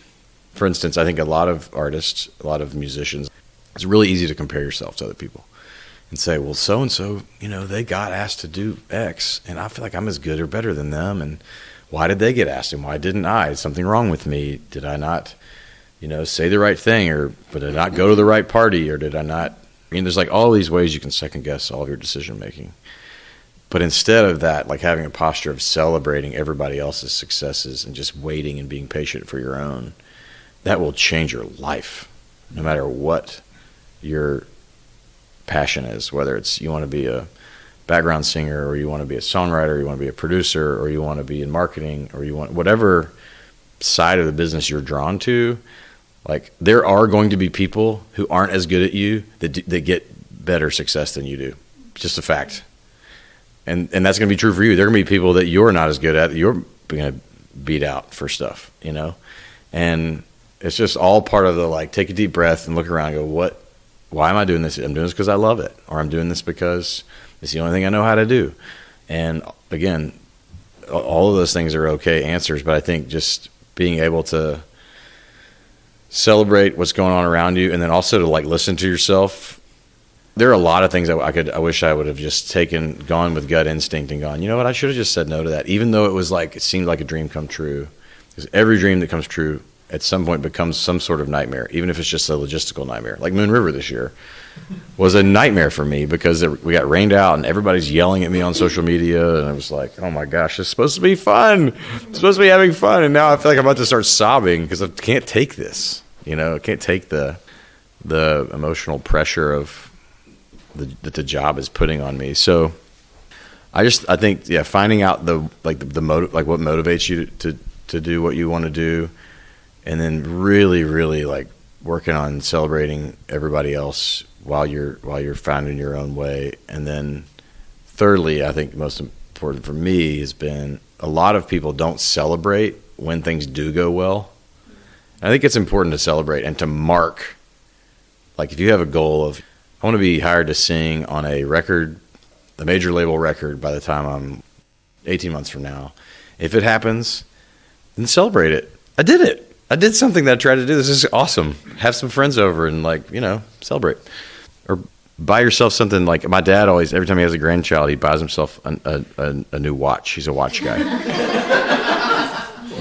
For instance, I think a lot of artists, a lot of musicians, it's really easy to compare yourself to other people and say, well, so-and-so, you know, they got asked to do X, and I feel like I'm as good or better than them. And why did they get asked and why didn't I? Is something wrong with me? Did I not, you know, say the right thing, or did I not go to the right party, or did I not? I mean, there's like all these ways you can second guess all of your decision making. But instead of that, like having a posture of celebrating everybody else's successes and just waiting and being patient for your own, that will change your life, no matter what your passion is, whether it's you want to be a background singer, or you want to be a songwriter, or you want to be a producer, or you want to be in marketing, or you want whatever side of the business you're drawn to. Like, there are going to be people who aren't as good at you that get better success than you do. It's just a fact. And that's going to be true for you. There are going to be people that you're not as good at that you're going to beat out for stuff, you know? And it's just all part of the, like, take a deep breath and look around and go, why am I doing this? I'm doing this because I love it. Or I'm doing this because it's the only thing I know how to do. And again, all of those things are okay answers, but I think just being able to celebrate what's going on around you, and then also to like listen to yourself. There are a lot of things I wish I would have just gone with gut instinct and gone, you know what, I should have just said no to that, even though it seemed like a dream come true. Because every dream that comes true at some point becomes some sort of nightmare, even if it's just a logistical nightmare. Like Moon River this year was a nightmare for me because we got rained out and everybody's yelling at me on social media, and I was like, oh my gosh, it's supposed to be fun. I'm supposed to be having fun, and now I feel like I'm about to start sobbing because I can't take this. You know, I can't take the emotional pressure of that the job is putting on me. So I think finding out the motive, like what motivates you to do what you want to do, and then really, really like working on celebrating everybody else while you're finding your own way. And then thirdly, I think most important for me has been a lot of people don't celebrate when things do go well. I think it's important to celebrate and to mark, like if you have a goal of, I want to be hired to sing on a record, a major label record by the time I'm 18 months from now. If it happens, then celebrate it. I did it. I did something that I tried to do. This is awesome. Have some friends over and celebrate. Or buy yourself something. Like my dad always, every time he has a grandchild, he buys himself a new watch. He's a watch guy.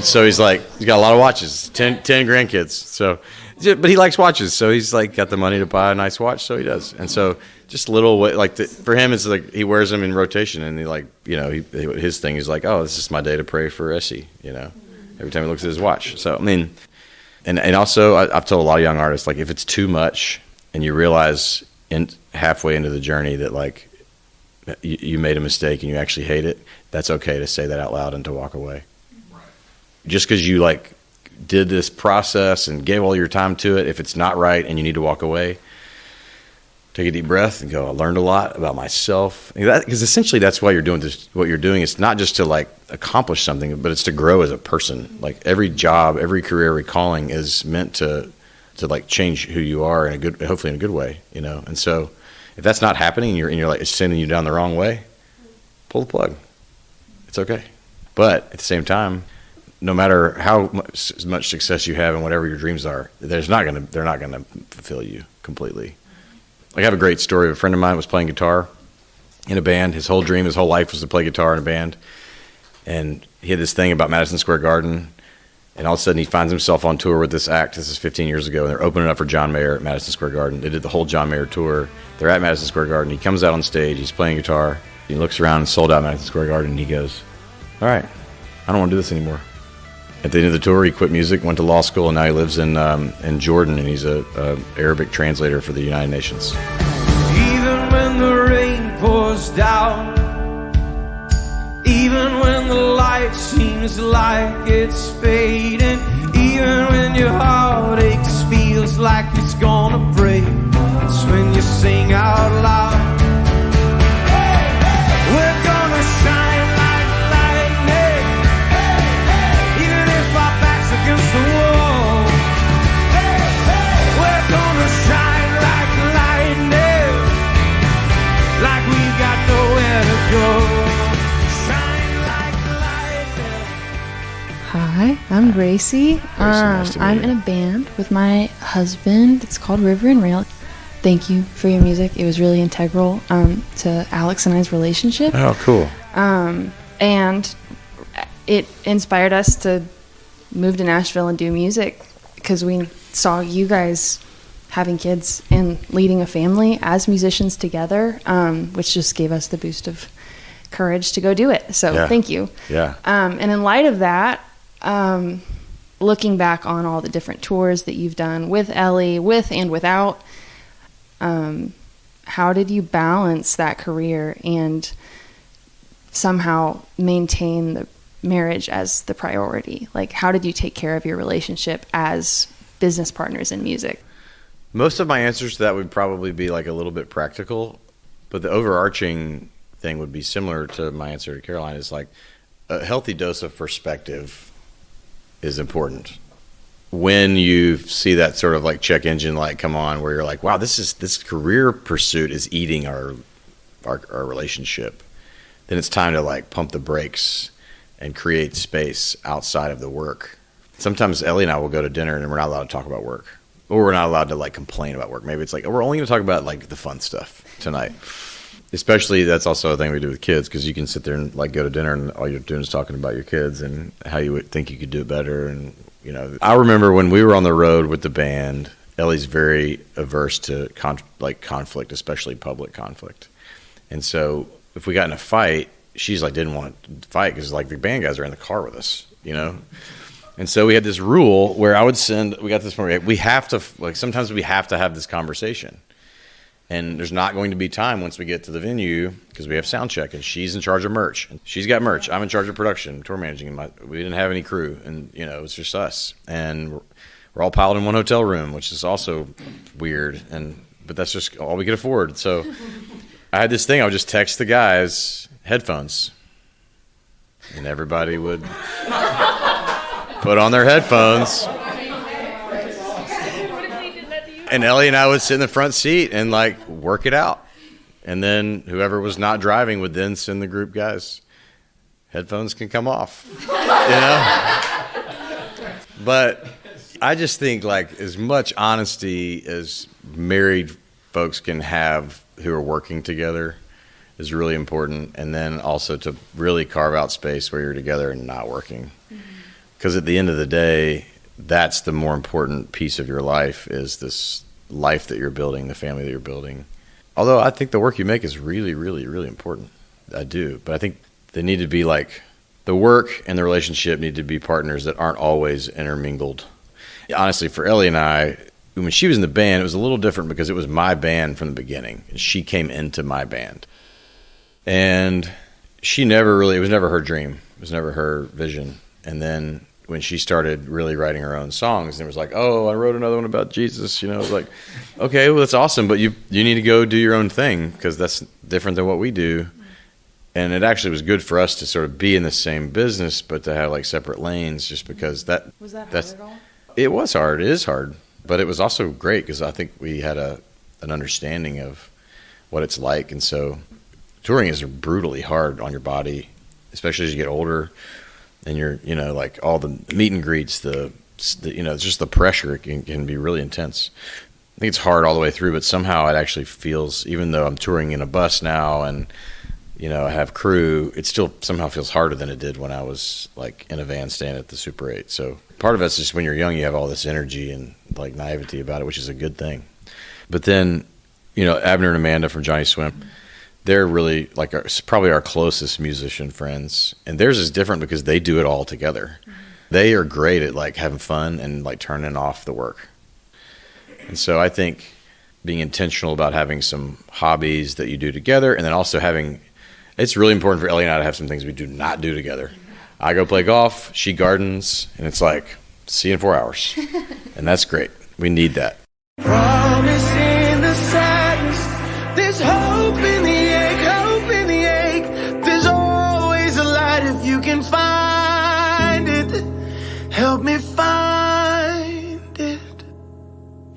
So he's got a lot of watches, 10 grandkids. So, but he likes watches, so he's got the money to buy a nice watch, so he does. And so just little for him, it's like he wears them in rotation, and his thing is like, oh, this is my day to pray for Essie, every time he looks at his watch. So I mean, and also I've told a lot of young artists, like if it's too much and you realize halfway into the journey that you made a mistake and you actually hate it, that's okay to say that out loud and to walk away. Just because you did this process and gave all your time to it, if it's not right and you need to walk away, take a deep breath and go, I learned a lot about myself. Because essentially that's why you're doing this. What you're doing is not just to accomplish something, but it's to grow as a person. Like every job, every career, every calling is meant to change who you are hopefully in a good way, And so if that's not happening and you're it's sending you down the wrong way, pull the plug. It's okay. But at the same time, no matter how much success you have and whatever your dreams are, they're not going to fulfill you completely. I have a great story. A friend of mine was playing guitar, in a band. His whole dream, his whole life was to play guitar in a band. And he had this thing about Madison Square Garden. And all of a sudden he finds himself on tour with this act. This is 15 years ago. And they're opening up for John Mayer at Madison Square Garden. They did the whole John Mayer tour. They're at Madison Square Garden. He comes out on stage. He's playing guitar. He looks around and sold out Madison Square Garden. And he goes, all right, I don't want to do this anymore. At the end of the tour, he quit music, went to law school, and now he lives in Jordan. And he's a Arabic translator for the United Nations. Even when the rain pours down, even when the light seems like it's fading, even when your heart aches, feels like it's gonna break, it's when you sing out loud. We're gonna shine like lightning, even if our backs against the wall. We're gonna shine like lightning, like we got nowhere to go. Hi, I'm Gracie. Nice I'm in a band with my husband. It's called River and Rail. Thank you for your music. It was really integral to Alex and I's relationship. Oh, cool. And it inspired us to move to Nashville and do music because we saw you guys having kids and leading a family as musicians together, which just gave us the boost of courage to go do it. So Thank you. Yeah. And in light of that, looking back on all the different tours that you've done with Ellie, with and without, how did you balance that career and somehow maintain the marriage as the priority? Like, how did you take care of your relationship as business partners in music? Most of my answers to that would probably be like a little bit practical, but the overarching thing would be similar to my answer to Caroline. Is like a healthy dose of perspective is important. When you see that sort of like check engine light come on, where you're like, wow, this career pursuit is eating our relationship, then it's time to like pump the brakes and create space outside of the work. Sometimes Ellie and I will go to dinner and we're not allowed to talk about work, or we're not allowed to like complain about work. Maybe it's like, oh, we're only going to talk about like the fun stuff tonight. Especially, that's also a thing we do with kids, because you can sit there and like go to dinner and all you're doing is talking about your kids and how you would think you could do it better. And you know, I remember when we were on the road with the band, Ellie's very averse to conflict, especially public conflict. And so if we got in a fight, she's like didn't want to fight because like the band guys are in the car with us, you know. And so we had this rule where I would we got this point, we have to, like, sometimes we have to have this conversation. And there's not going to be time once we get to the venue because we have sound check, and she's in charge of merch. She's got merch. I'm in charge of production, tour managing. We didn't have any crew, and you know, it's just us. And we're all piled in one hotel room, which is also weird. But that's just all we could afford. So I had this thing. I would just text the guys headphones, and everybody would put on their headphones. And Ellie and I would sit in the front seat and like work it out. And then whoever was not driving would then send the group guys, headphones can come off, you know? But I just think like as much honesty as married folks can have who are working together is really important. And then also to really carve out space where you're together and not working. Because at the end of the day, that's the more important piece of your life, is this life that you're building, the family that you're building. Although I think the work you make is really, really, really important. I do. But I think they need to be like, the work and the relationship need to be partners that aren't always intermingled. Honestly, for Ellie and I, when she was in the band, it was a little different because it was my band from the beginning. And she came into my band. And it was never her dream. It was never her vision. And then when she started really writing her own songs, and it was like, oh, I wrote another one about Jesus, you know, it was like, okay, well, that's awesome, but you need to go do your own thing, because that's different than what we do. And it actually was good for us to sort of be in the same business, but to have like separate lanes, just because was that hard at all? It was hard. It is hard, but it was also great because I think we had an understanding of what it's like. And so touring is brutally hard on your body, especially as you get older. And you're, you know, like all the meet and greets, the you know, just the pressure can be really intense. I think it's hard all the way through, but somehow it actually feels, even though I'm touring in a bus now and I have crew, it still somehow feels harder than it did when I was like in a van staying at the Super 8. So part of it's just when you're young, you have all this energy and like naivety about it, which is a good thing. But then, Abner and Amanda from Johnny Swim, they're really like probably our closest musician friends. And theirs is different because they do it all together. Mm-hmm. They are great at like having fun and like turning off the work. And so I think being intentional about having some hobbies that you do together, and then also it's really important for Ellie and I to have some things we do not do together. I go play golf, she gardens, and it's like, see you in 4 hours. And that's great. We need that. Promise in the sadness, there's hope in the ache, hope in the ache. There's always a light if you can find it. Help me find it.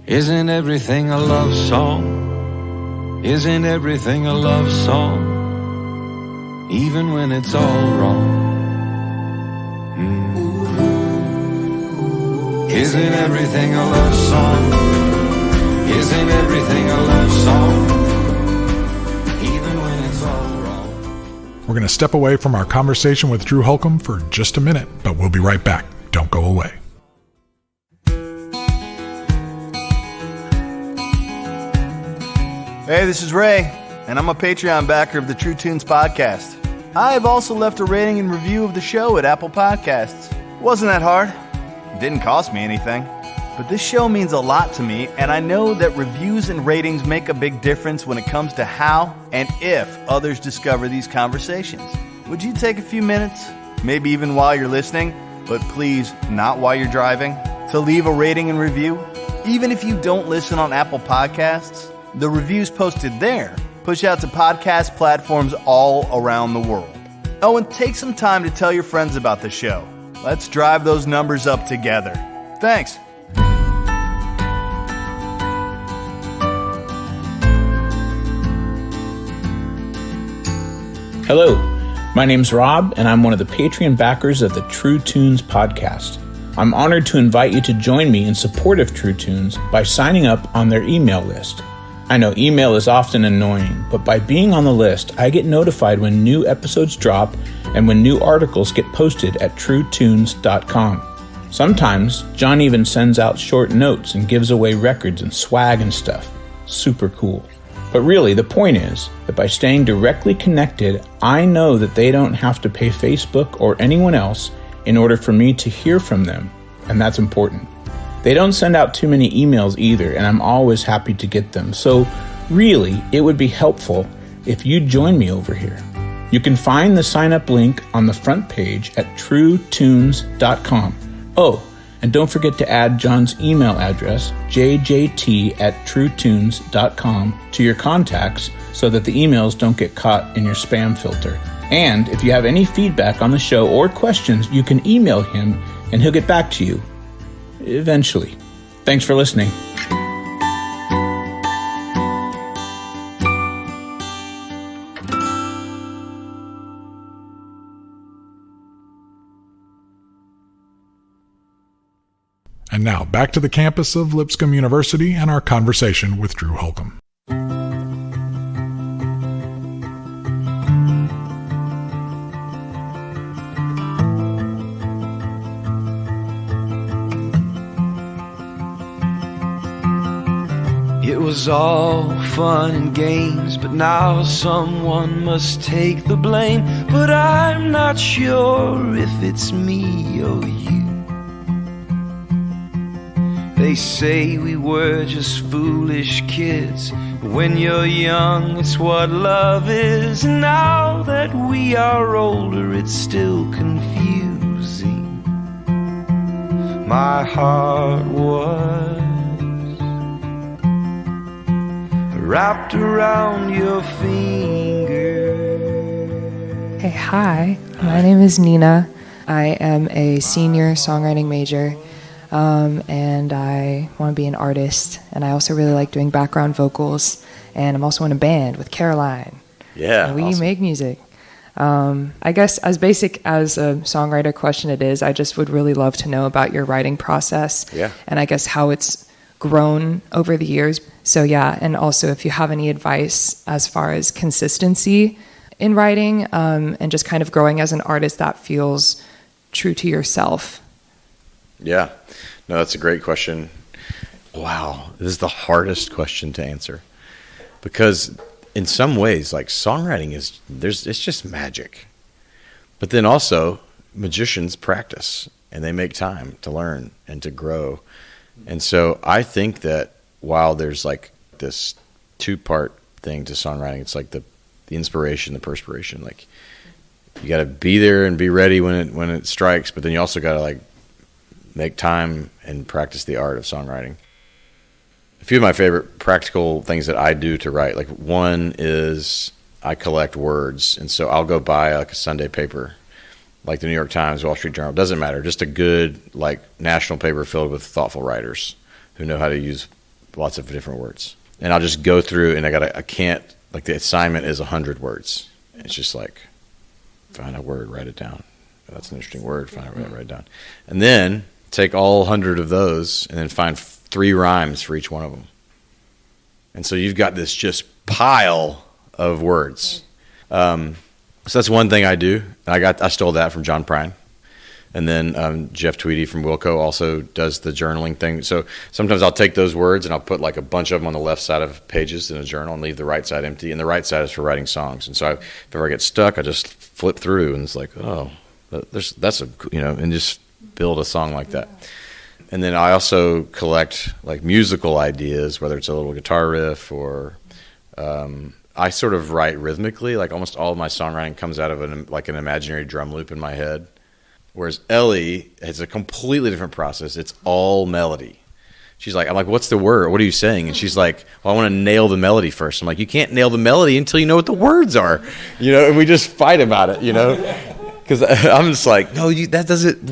Isn't everything a love song? Isn't everything a love song? Even when it's all wrong. Isn't everything a love song? Isn't everything a love song? Even when it's all wrong. We're going to step away from our conversation with Drew Holcomb for just a minute, but we'll be right back. Don't go away. Hey, this is Ray, and I'm a Patreon backer of the True Tunes podcast. I have also left a rating and review of the show at Apple Podcasts. It wasn't that hard. It didn't cost me anything. But this show means a lot to me, and I know that reviews and ratings make a big difference when it comes to how and if others discover these conversations. Would you take a few minutes, maybe even while you're listening, but please not while you're driving, to leave a rating and review? Even if you don't listen on Apple Podcasts, the reviews posted there push out to podcast platforms all around the world. Oh, and take some time to tell your friends about the show. Let's drive those numbers up together. Thanks. Hello, my name's Rob, and I'm one of the Patreon backers of the True Tunes podcast. I'm honored to invite you to join me in support of True Tunes by signing up on their email list. I know email is often annoying, but by being on the list, I get notified when new episodes drop and when new articles get posted at truetunes.com. Sometimes, John even sends out short notes and gives away records and swag and stuff. Super cool. But really, the point is that by staying directly connected, I know that they don't have to pay Facebook or anyone else in order for me to hear from them, and that's important. They don't send out too many emails either, and I'm always happy to get them. So really, it would be helpful if you join me over here. You can find the sign-up link on the front page at truetunes.com. Oh, and don't forget to add John's email address, jjt@truetunes.com, to your contacts so that the emails don't get caught in your spam filter. And if you have any feedback on the show or questions, you can email him and he'll get back to you. Eventually. Thanks for listening. And now, back to the campus of Lipscomb University and our conversation with Drew Holcomb. It was all fun and games, but now someone must take the blame. But I'm not sure if it's me or you. They say we were just foolish kids, but when you're young, it's what love is. Now that we are older, it's still confusing. My heart was wrapped around your finger. Hey, hi. My name is Nina. I am a senior songwriting major, and I want to be an artist. And I also really like doing background vocals. And I'm also in a band with Caroline. Yeah, and we awesome. make music. I guess as basic as a songwriter question it is, I just would really love to know about your writing process. Yeah. And I guess how it's grown over the years. So yeah, and also if you have any advice as far as consistency in writing, and just kind of growing as an artist that feels true to yourself? Yeah. No, that's a great question. Wow. This is the hardest question to answer. Because in some ways, like songwriting it's just magic. But then also, magicians practice and they make time to learn and to grow. And so I think that while there's like this two-part thing to songwriting, it's like the inspiration, the perspiration. Like you got to be there and be ready when it strikes, but then you also got to like make time and practice the art of songwriting. A few of my favorite practical things that I do to write, like one is I collect words, and so I'll go buy like a Sunday paper, like the New York Times, Wall Street Journal, doesn't matter, just a good like national paper filled with thoughtful writers who know how to use lots of different words. And I'll just go through, and I can't, like the assignment is 100 words. It's just like, find a word, write it down. That's an interesting word, find it, write it down. And then take all 100 of those and then find 3 rhymes for each one of them. And so you've got this just pile of words. So that's one thing I do. I stole that from John Prine. And then Jeff Tweedy from Wilco also does the journaling thing. So sometimes I'll take those words and I'll put like a bunch of them on the left side of pages in a journal and leave the right side empty. And the right side is for writing songs. And so if ever I get stuck, I just flip through and it's like, oh, that's a, and just build a song like that. And then I also collect like musical ideas, whether it's a little guitar riff or I sort of write rhythmically. Like almost all of my songwriting comes out of an imaginary drum loop in my head. Whereas Ellie has a completely different process. It's all melody. I'm like, what's the word? What are you saying? And she's like, well, I want to nail the melody first. I'm like, you can't nail the melody until you know what the words are, and we just fight about it, because I'm just like, no, that doesn't,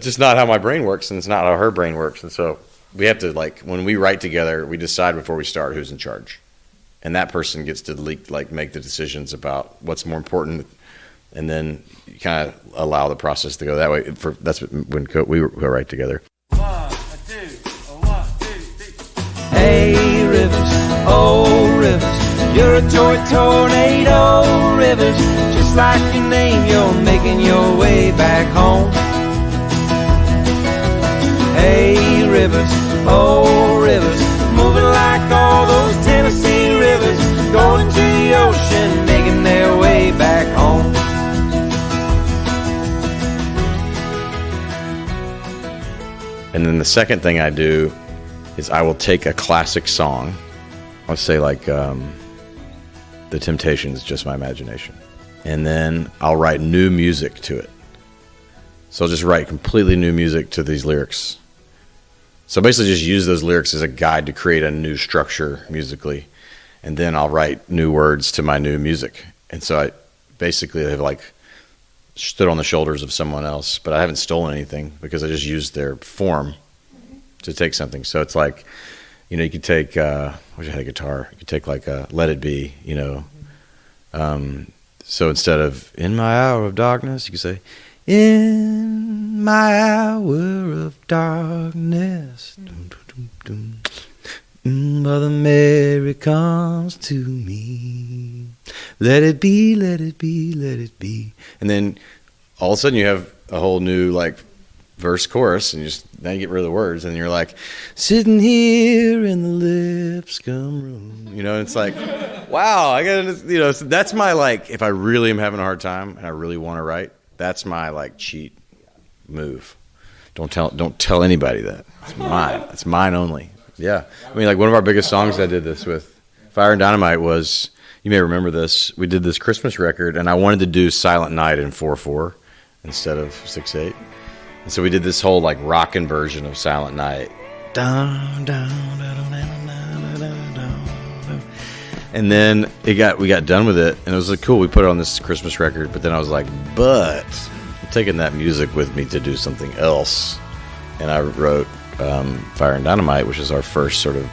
just not how my brain works, and it's not how her brain works. And so we have to, like, when we write together, we decide before we start who's in charge. And that person gets to make the decisions about what's more important, and then you kind of allow the process to go that way. That's when we write together. 1, 2, 1, 2, 3. Hey Rivers, oh Rivers, you're a joy tornado, Rivers. Just like your name, you're making your way back home. Hey Rivers, oh Rivers, moving like all those Tennessee rivers, going to the ocean, making their way back home. And then the second thing I do is I will take a classic song. I'll say like The Temptations, Just My Imagination. And then I'll write new music to it. So I'll just write completely new music to these lyrics. So basically just use those lyrics as a guide to create a new structure musically. And then I'll write new words to my new music. And so I basically have like stood on the shoulders of someone else, but I haven't stolen anything because I just used their form to take something. So it's like, you could take, I wish I had a guitar. You could take like Let It Be, So instead of in my hour of darkness, you could say, in my hour of darkness, Mother Mary comes to me. Let it be, let it be, let it be. And then all of a sudden you have a whole new like verse chorus, and now you get rid of the words, and you're like, sitting here in the Lipscomb room. And it's like, wow, I gotta, so that's my like, if I really am having a hard time and I really want to write, that's my like cheat move. Don't tell anybody that. It's mine. It's mine only. Yeah. I mean, like one of our biggest songs I did this with, Fire and Dynamite, was, you may remember this, we did this Christmas record, and I wanted to do Silent Night in 4/4 instead of 6/8. And so we did this whole like rockin' version of Silent Night. And then we got done with it, and it was like cool. We put it on this Christmas record, but then I was like, but I'm taking that music with me to do something else. And I wrote Fire and Dynamite, which is our first sort of,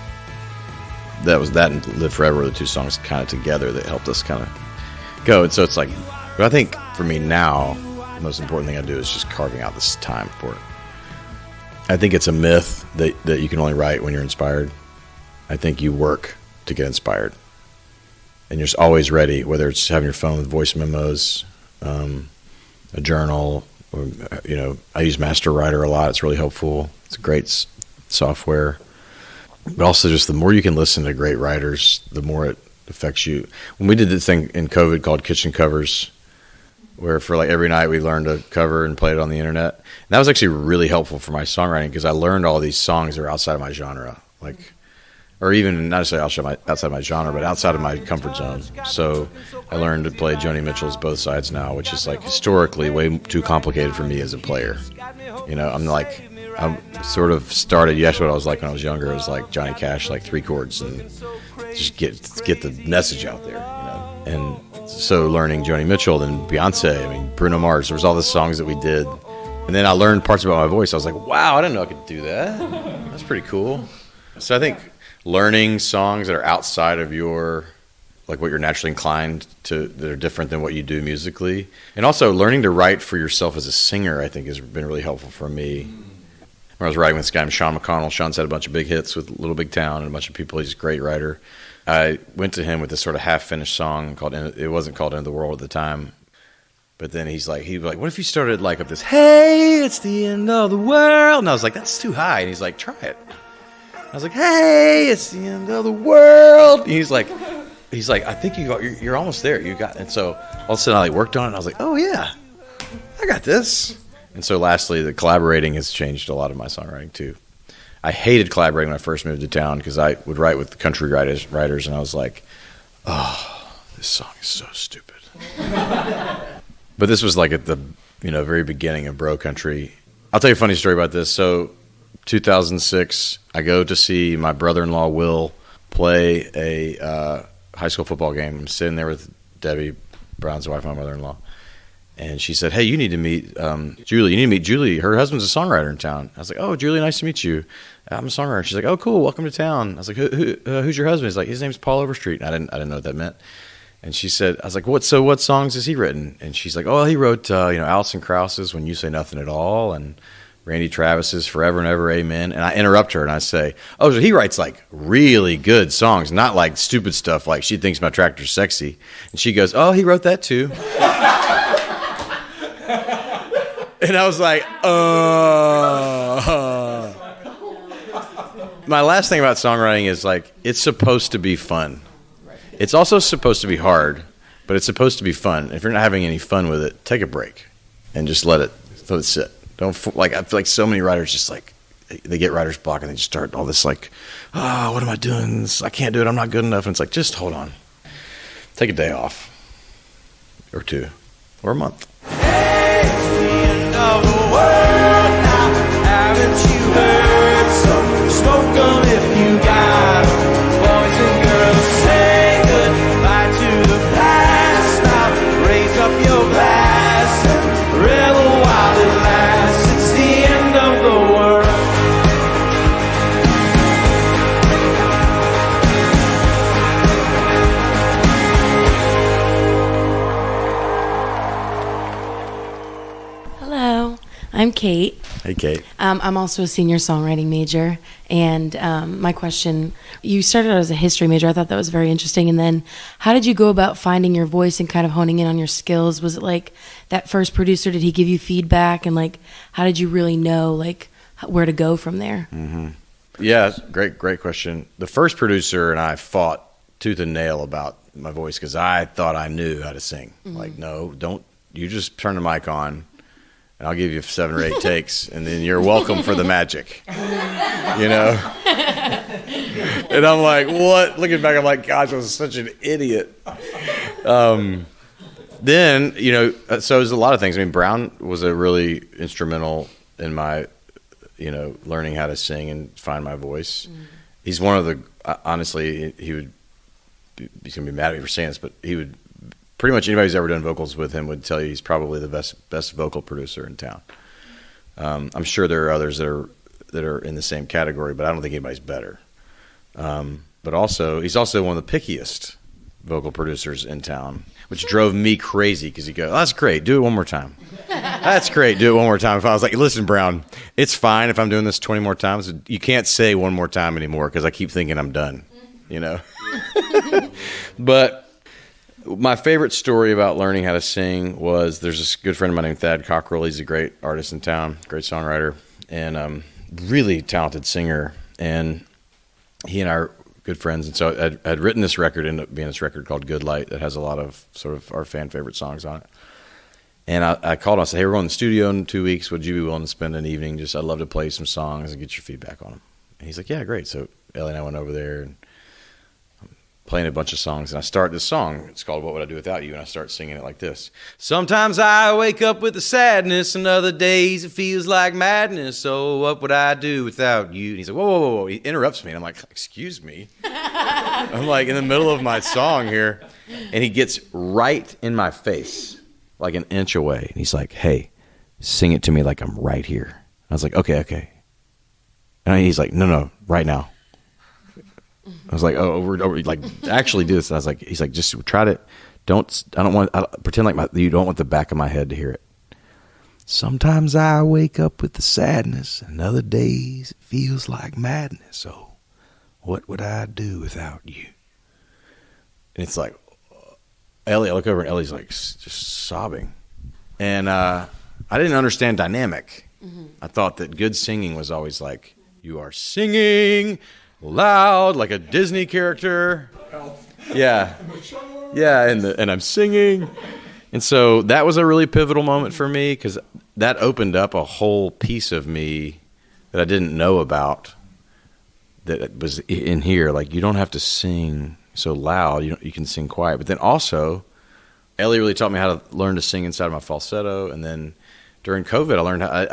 that and Live Forever, the two songs kind of together that helped us kind of go. And so it's like, but I think for me now, the most important thing I do is just carving out this time for it. I think it's a myth that you can only write when you're inspired. I think you work to get inspired. and you're just always ready, whether it's having your phone with voice memos, a journal, or, I use Master Writer a lot. It's really helpful. It's a great software. But also just the more you can listen to great writers, the more it affects you. When we did this thing in COVID called Kitchen Covers, where for like every night we learned a cover and played it on the internet. And that was actually really helpful for my songwriting because I learned all these songs that are outside of my genre, or even not necessarily outside of my genre, but outside of my comfort zone. So I learned to play Joni Mitchell's Both Sides Now, which is like historically way too complicated for me as a player. I'm sort of started. You asked what I was like when I was younger. It was like Johnny Cash, like 3 chords, and just get the message out there. And so learning Joni Mitchell, then Beyonce, Bruno Mars. There was all the songs that we did, and then I learned parts about my voice. I was like, wow, I didn't know I could do that. That's pretty cool. So I think learning songs that are outside of your, like what you're naturally inclined to, that are different than what you do musically, and also learning to write for yourself as a singer, I think has been really helpful for me. When I was writing with this guy named Sean McConnell, Sean's had a bunch of big hits with Little Big Town and a bunch of people. He's a great writer. I went to him with this sort of half-finished song called, it wasn't called End of the World at the time, but then he'd be like, what if you started like with this, hey, it's the end of the world? And I was like, that's too high. And he's like, try it. I was like, hey, it's the end of the world. And he's like, I think you're almost there. You got. And so all of a sudden I worked on it and I was like, oh yeah, I got this. And so lastly, the collaborating has changed a lot of my songwriting too. I hated collaborating when I first moved to town because I would write with country writers and I was like, oh, this song is so stupid. But this was like at the very beginning of bro country. I'll tell you a funny story about this. So 2006, I go to see my brother-in-law Will play a high school football game. I'm sitting there with Debbie, Brown's wife, my mother-in-law. And she said, hey, you need to meet Julie. You need to meet Julie. Her husband's a songwriter in town. I was like, oh, Julie, nice to meet you. I'm a songwriter. She's like, oh, cool, welcome to town. I was like, who's your husband? He's like, his name's Paul Overstreet. And I didn't know what that meant. And she said, I was like, what songs has he written? And she's like, oh, he wrote, Alison Krause's When You Say Nothing at All and Randy Travis's Forever and Ever, Amen. And I interrupt her and I say, oh, so he writes like really good songs, not like stupid stuff like She Thinks My Tractor's Sexy. And she goes, oh, he wrote that too. And I was like, My last thing about songwriting is like, it's supposed to be fun. It's also supposed to be hard, but it's supposed to be fun. If you're not having any fun with it, take a break and just let it sit. I feel like so many writers just like, they get writer's block and they just start all this like, oh, what am I doing? I can't do it. I'm not good enough. And it's like, just hold on. Take a day off or 2 or a month. Of the world now, haven't you heard? So smoke 'em if you got 'em. Boys and girls, say goodbye to the past now. Raise up your glass and revel while it lasts. It's the end of the world. I'm Kate. Hey, Kate. I'm also a senior songwriting major. And my question, you started out as a history major. I thought that was very interesting. And then how did you go about finding your voice and kind of honing in on your skills? Was it like that first producer, did he give you feedback? And like, how did you really know like where to go from there? Mm-hmm. Yeah, great question. The first producer and I fought tooth and nail about my voice because I thought I knew how to sing. Mm-hmm. Like, no, don't. You just turn the mic on. And I'll give you 7 or 8 takes, and then you're welcome for the magic, And I'm like, what? Looking back, I'm like, gosh, I was such an idiot. Then, so there's a lot of things. I mean, Brown was a really instrumental in my, learning how to sing and find my voice. Mm. He's one of the, honestly, he's going to be mad at me for saying this, but he would, pretty much anybody who's ever done vocals with him would tell you he's probably the best vocal producer in town. I'm sure there are others that are in the same category, but I don't think anybody's better. But also, he's also one of the pickiest vocal producers in town, which drove me crazy because he'd go, oh, that's great, do it one more time. That's great, do it one more time. If I was like, listen, Brown, it's fine if I'm doing this 20 more times. You can't say one more time anymore because I keep thinking I'm done, But my favorite story about learning how to sing was there's this good friend of mine named Thad Cockrell. He's a great artist in town, great songwriter, and really talented singer. And he and I are good friends. And so I'd written this record, ended up being this record called Good Light that has a lot of sort of our fan favorite songs on it. And I called him. I said, hey, we're going to the studio in 2 weeks. Would you be willing to spend an evening? I'd love to play some songs and get your feedback on them. And he's like, yeah, great. So Ellie and I went over there and I'm playing a bunch of songs. And I start this song. It's called What Would I Do Without You? And I start singing it like this. Sometimes I wake up with the sadness, and other days it feels like madness. So what would I do without you? And he's like, whoa, whoa, whoa, whoa. He interrupts me. And I'm like, excuse me. I'm like in the middle of my song here. And he gets right in my face, like an inch away. And he's like, hey, sing it to me like I'm right here. I was like, okay. And he's like, no, right now. I was like, oh, we're like, actually do this. And I was like, he's like, just try to, pretend like you don't want the back of my head to hear it. Sometimes I wake up with the sadness, and other days it feels like madness. So what would I do without you? And it's like, Ellie, I look over and Ellie's like just sobbing. And I didn't understand dynamic. Mm-hmm. I thought that good singing was always like, you are singing loud like a Disney character. Yeah. And I'm singing. And so that was a really pivotal moment for me because that opened up a whole piece of me that I didn't know about that was in here. Like, you don't have to sing so loud, you can sing quiet. But then also, Ellie really taught me how to learn to sing inside of my falsetto. And then during COVID, I learned how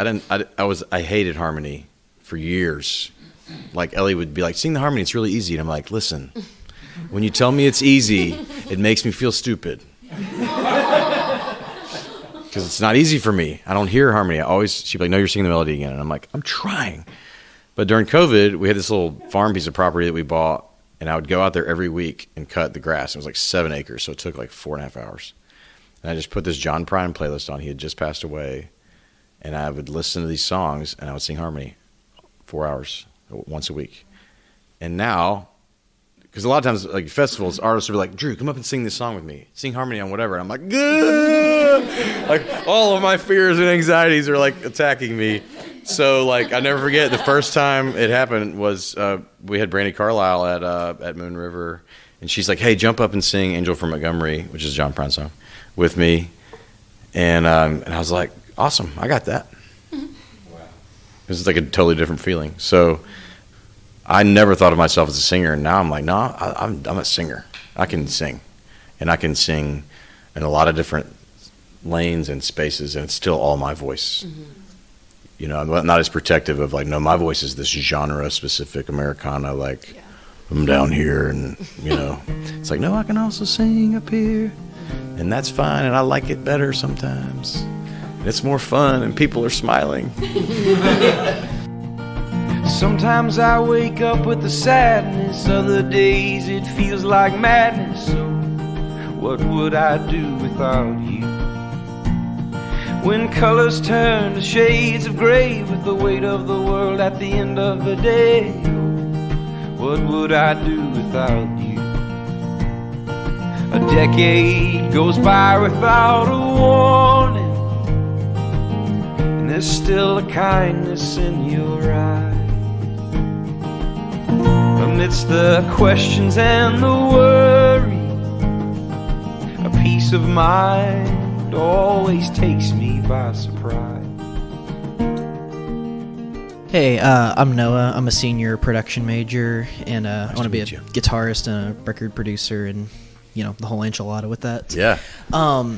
I hated harmony for years. Like, Ellie would be like, sing the harmony, it's really easy. And I'm like, listen, when you tell me it's easy, it makes me feel stupid. Because it's not easy for me. I don't hear harmony. She'd be like, no, you're singing the melody again. And I'm like, I'm trying. But during COVID, we had this little farm piece of property that we bought. And I would go out there every week and cut the grass. It was like 7 acres, so it took like 4.5 hours. And I just put this John Prine playlist on. He had just passed away. And I would listen to these songs, and I would sing harmony 4 hours, once a week. And now, because a lot of times, like festivals, artists will be like, Drew, come up and sing this song with me. Sing harmony on whatever. And I'm like, good. Like, all of my fears and anxieties are like attacking me. So, like, I never forget the first time it happened was we had Brandi Carlile at Moon River, and she's like, hey, jump up and sing Angel from Montgomery, which is a John Prine song, with me. And I was like, awesome, I got that. Wow. It was like a totally different feeling. So I never thought of myself as a singer, and now I'm like, no, I'm a singer. I can sing, and I can sing in a lot of different lanes and spaces, and it's still all my voice. Mm-hmm. You know, I'm not as protective of like, no, my voice is this genre-specific Americana, like, I'm down here, and, you know. It's like, no, I can also sing up here, and that's fine, and I like it better sometimes. And it's more fun, and people are smiling. Sometimes I wake up with the sadness, other days it feels like madness. So what would I do without you? When colors turn to shades of gray, with the weight of the world at the end of the day, what would I do without you? A decade goes by without a warning, and there's still a kindness in your eyes. Amidst the questions and the worry, a peace of mind always takes me by surprise. Hey, I'm Noah. I'm a senior production major, and I want to be a guitarist and a record producer, and you know, the whole enchilada with that. Yeah.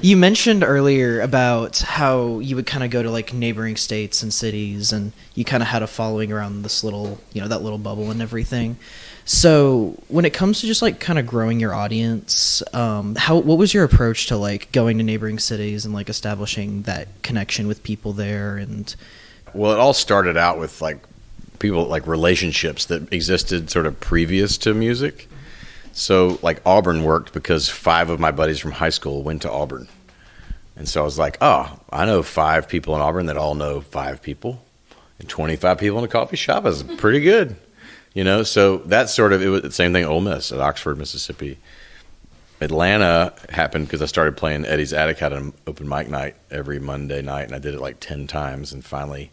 You mentioned earlier about how you would kind of go to like neighboring states and cities, and you kind of had a following around this little, you know, that little bubble and everything. So when it comes to just like kind of growing your audience, what was your approach to like going to neighboring cities and like establishing that connection with people there? And well, it all started out with like people, like relationships that existed sort of previous to music. So like Auburn worked because 5 of my buddies from high school went to Auburn. And so I was like, oh, I know 5 people in Auburn that all know 5 people, and 25 people in a coffee shop is pretty good. You know, so that's sort of, it was the same thing at Ole Miss, at Oxford, Mississippi. Atlanta happened because I started playing Eddie's Attic, had an open mic night every Monday night, and I did it like 10 times, and finally,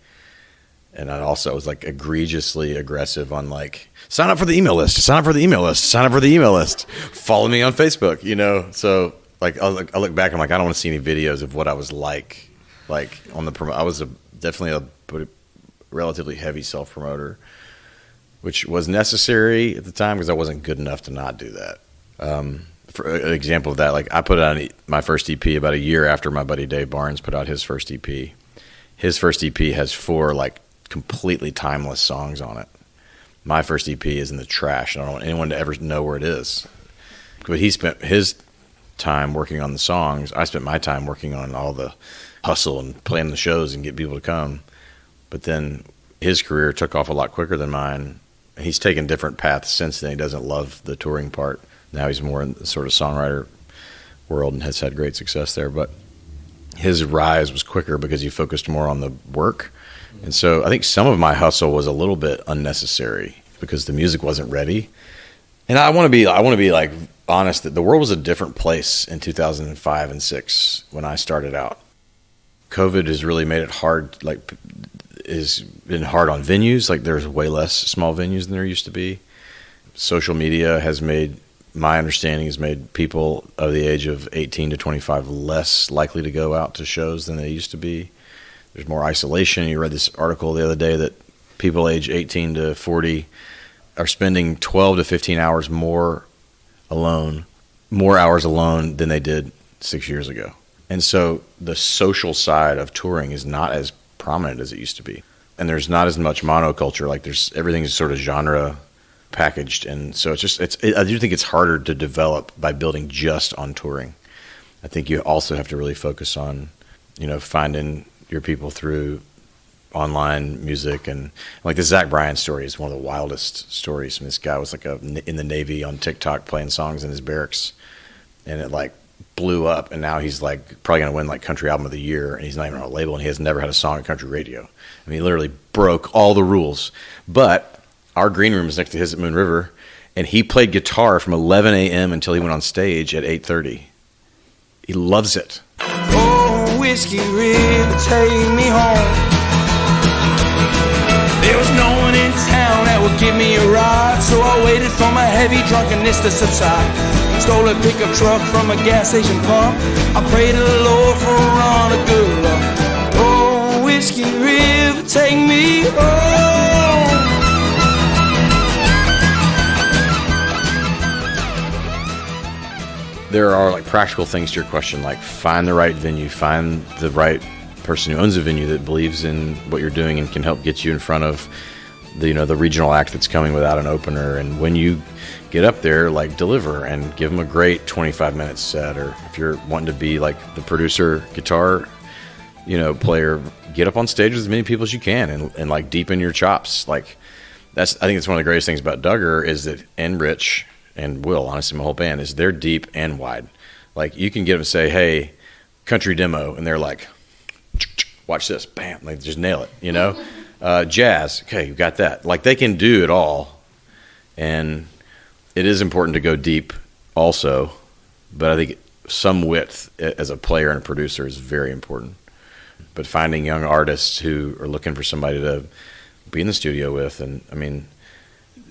and I also was like egregiously aggressive on like, sign up for the email list, sign up for the email list, sign up for the email list, follow me on Facebook, you know? So like, I look back, I'm like, I don't want to see any videos of what I was like on the I was definitely a relatively heavy self-promoter, which was necessary at the time because I wasn't good enough to not do that. For an example of that, like I put out my first EP about a year after my buddy Dave Barnes put out his first EP. His first EP has 4 like completely timeless songs on it. My first EP is in the trash, and I don't want anyone to ever know where it is. But he spent his time working on the songs. I spent my time working on all the hustle and playing the shows and get people to come. But then his career took off a lot quicker than mine. He's taken different paths since then. He doesn't love the touring part. Now he's more in the sort of songwriter world and has had great success there. But his rise was quicker because he focused more on the work. And so I think some of my hustle was a little bit unnecessary because the music wasn't ready. And I want to be like honest that the world was a different place in 2005 and 6 when I started out. COVID has really made it hard, has been hard on venues. Like there's way less small venues than there used to be. Social media has made, my understanding has made people of the age of 18 to 25 less likely to go out to shows than they used to be. There's more isolation. You read this article the other day that people age 18 to 40 are spending 12 to 15 hours more hours alone than they did 6 years ago. And so the social side of touring is not as prominent as it used to be. And there's not as much monoculture. Like everything's sort of genre packaged. And so I do think it's harder to develop by building just on touring. I think you also have to really focus on, finding your people through online music. And like the Zach Bryan story is one of the wildest stories. This guy was like in the Navy on TikTok playing songs in his barracks, and it like blew up, and now he's like probably going to win like country album of the year, and he's not even on a label, and he has never had a song at country radio. I mean, he literally broke all the rules. But our green room is next to his at Moon River, and he played guitar from 11 a.m. until he went on stage at 8:30. He loves it. Oh, Whiskey River, take me home. There was no one in town that would give me a ride, so I waited for my heavy drunkenness to subside. Stole a pickup truck from a gas station pump. I prayed to the Lord for a run of good luck. Oh, Whiskey River, take me home. There are like practical things to your question, like find the right venue, find the right person who owns a venue that believes in what you're doing and can help get you in front of the regional act that's coming without an opener. And when you get up there, like deliver and give them a great 25-minute set. Or if you're wanting to be like the producer, guitar, player, get up on stage with as many people as you can and like deepen your chops. Like I think that's one of the greatest things about Duggar is that, and Rich and Will, honestly, my whole band, is they're deep and wide. Like you can get them and say, hey, country demo, and they're like, watch this, bam, like just nail it, jazz, okay, you got that. Like they can do it all, and it is important to go deep also, but I think some width as a player and a producer is very important. But finding young artists who are looking for somebody to be in the studio with, and I mean,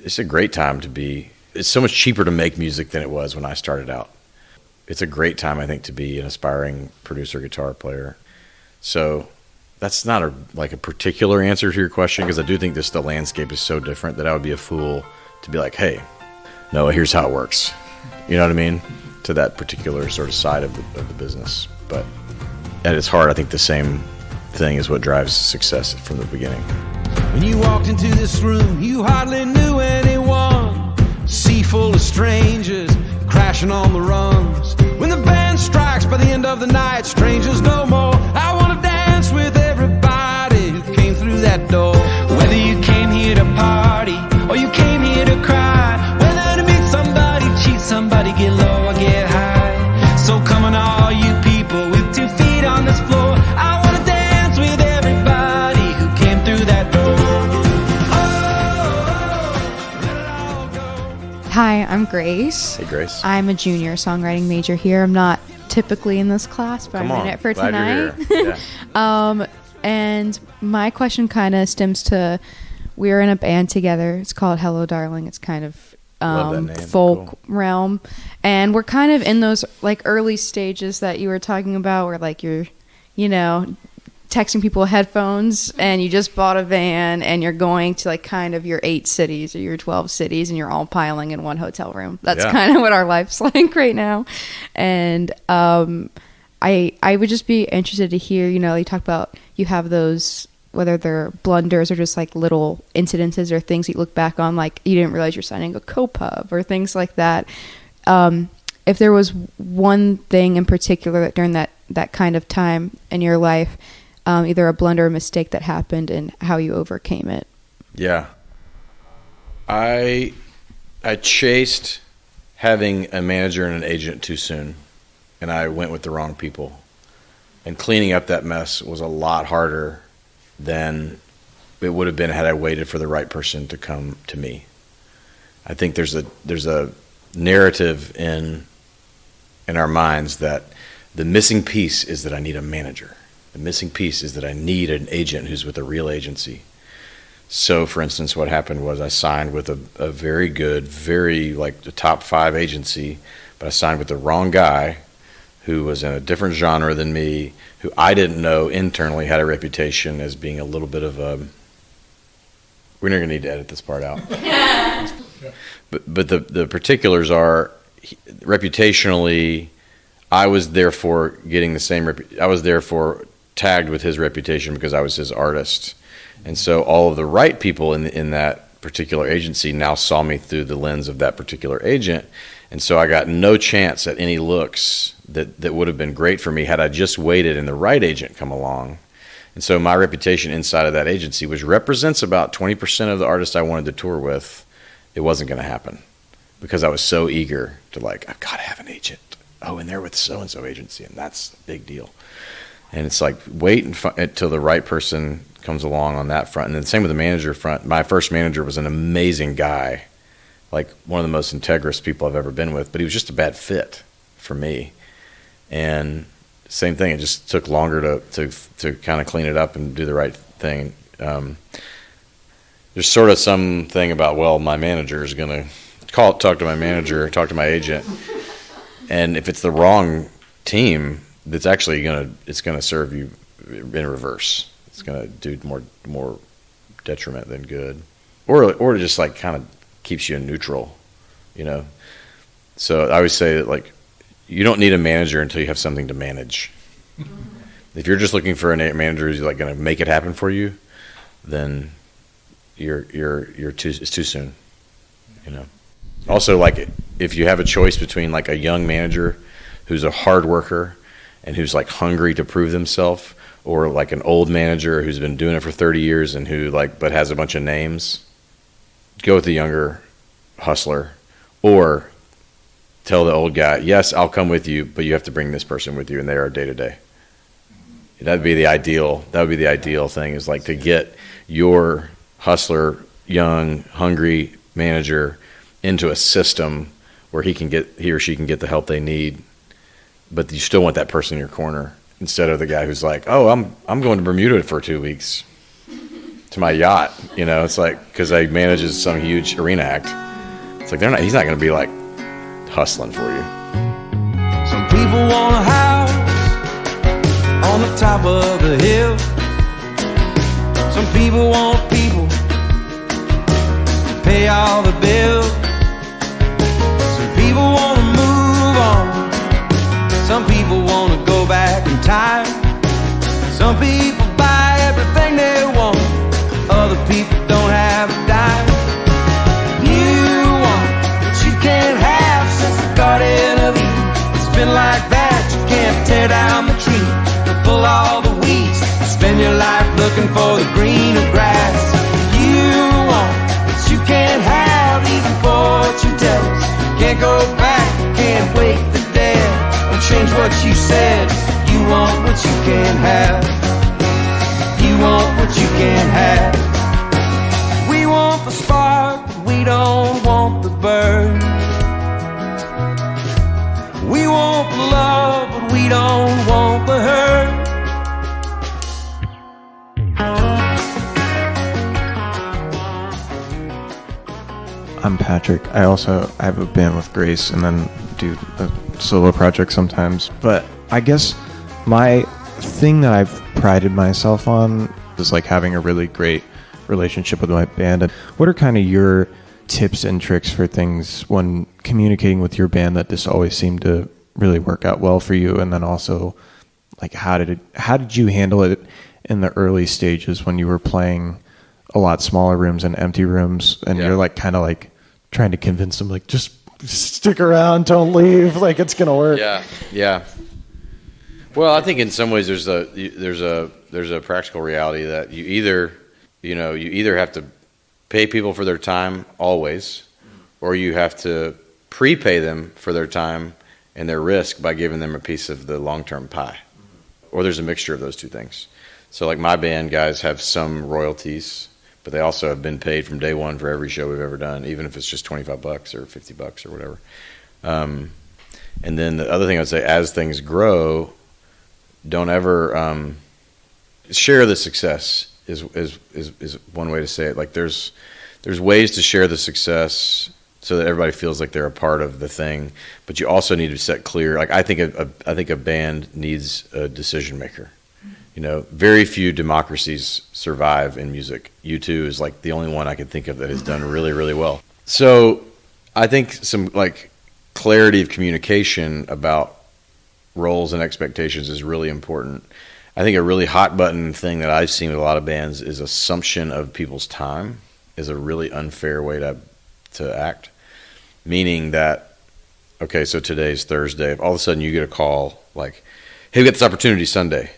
it's a great time to be. It's so much cheaper to make music than it was when I started out. It's a great time, I think, to be an aspiring producer, guitar player. So that's not a particular answer to your question, because I do think the landscape is so different that I would be a fool to be like, hey, Noah, here's how it works. You know what I mean? To that particular sort of side of the business. But at its heart, I think the same thing is what drives success from the beginning. When you walked into this room, you hardly knew anyone. Sea full of strangers crashing on the rungs. When the band strikes by the end of the night, strangers no more. I want to dance with everybody who came through that door. Whether you came here to party or you came here to cry, whether to meet somebody, cheat somebody, get low or get high. So come on, all you people with 2 feet on this floor, I want to dance with everybody who came through that door. Hi, I'm Grace. Hey, Grace. I'm a junior songwriting major here. I'm not typically in this class, but I'm in it for Glad tonight. you're here. Yeah. And my question kind of stems to, we're in a band together. It's called Hello Darling. It's kind of Love that name. folk realm, and we're kind of in those like early stages that you were talking about, where like you're, you know, texting people headphones, and you just bought a van, and you're going to like kind of your 8 cities or your 12 cities, and you're all piling in one hotel room. That's kind of what our life's like right now. And I would just be interested to hear, you know, you talk about you have those, whether they're blunders or just like little incidences or things that you look back on, like you didn't realize you're signing a co-pub or things like that. If there was one thing in particular that during that kind of time in your life, either a blunder or mistake that happened and how you overcame it. Yeah. I chased having a manager and an agent too soon, and I went with the wrong people. And cleaning up that mess was a lot harder than it would have been had I waited for the right person to come to me. I think there's a narrative in our minds that the missing piece is that I need a manager. The missing piece is that I need an agent who's with a real agency. So, for instance, what happened was I signed with a very good, very like the top 5 agency, but I signed with the wrong guy who was in a different genre than me, who I didn't know internally had a reputation as being a little bit of a... We're not going to need to edit this part out. But the particulars are, reputationally, I was therefore getting the same... I was therefore tagged with his reputation because I was his artist. And so all of the right people in that particular agency now saw me through the lens of that particular agent. And so I got no chance at any looks that would have been great for me had I just waited and the right agent come along. And so my reputation inside of that agency, which represents about 20% of the artists I wanted to tour with, it wasn't going to happen because I was so eager to like, I've got to have an agent. Oh, and they're with so-and-so agency, and that's a big deal. And it's like, wait until the right person comes along on that front. And then same with the manager front. My first manager was an amazing guy, like one of the most integrous people I've ever been with, but he was just a bad fit for me. And same thing, it just took longer to kind of clean it up and do the right thing. There's sort of something about, well, my manager is going to talk to my manager, talk to my agent, and if it's the wrong team, that's actually going to serve you in reverse. It's going to do more detriment than good, or just like kind of keeps you in neutral, you know. So I always say that like you don't need a manager until you have something to manage. If you're just looking for a manager who's like going to make it happen for you, then it's too soon, you know. Also, like if you have a choice between like a young manager who's a hard worker and who's like hungry to prove themselves, or like an old manager who's been doing it for 30 years and who like but has a bunch of names, go with the younger hustler, or tell the old guy, yes, I'll come with you, but you have to bring this person with you, and they are day to day. That'd be the ideal. That would be the ideal thing, is like to get your hustler, young, hungry manager into a system where he or she can get the help they need, but you still want that person in your corner instead of the guy who's like, oh, I'm going to Bermuda for 2 weeks to my yacht. You know, it's like because he manages some huge arena act. It's like he's not going to be like hustling for you. Some people want a house on the top of the hill. Some people want people to pay all the bills. Some people want to move on. Some people want to go back in time. Some people buy everything they want. Other people don't have a dime. You want what you can't have since the Garden of Eden. It's been like that. You can't tear down the tree or pull all the weeds. Spend your life looking for the greener grass. You want what you can't have, even for what you tell us. Can't go back, can't wake the dead, or change what you said. You want what you can't have. You want what you can't have. We want the spark, but we don't want the burn. We want the love, but we don't want the hurt. I'm Patrick. I have a band with Grace and then do a solo project sometimes. But I guess my thing that I've prided myself on is like having a really great relationship with my band. And what are kind of your tips and tricks for things when communicating with your band that just always seemed to really work out well for you? And then also, like, how did you handle it in the early stages when you were playing a lot smaller rooms and empty rooms, and you're like kind of like trying to convince them, like, just stick around, don't leave, like it's gonna work? Yeah. Well, I think in some ways there's a practical reality that you either have to pay people for their time always, or you have to prepay them for their time and their risk by giving them a piece of the long-term pie. Or there's a mixture of those two things. So like my band guys have some royalties, but they also have been paid from day one for every show we've ever done, even if it's just $25 or $50 or whatever. And then the other thing I'd say, as things grow, don't ever share the success is one way to say it. Like there's ways to share the success so that everybody feels like they're a part of the thing, but you also need to set clear. Like I think a band needs a decision maker. You know, very few democracies survive in music. U2 is like the only one I can think of that has done really, really well. So I think some like clarity of communication about roles and expectations is really important. I think a really hot button thing that I've seen with a lot of bands is assumption of people's time is a really unfair way to act. Meaning that, okay, so today's Thursday. If all of a sudden you get a call like, hey, we got this opportunity Sunday.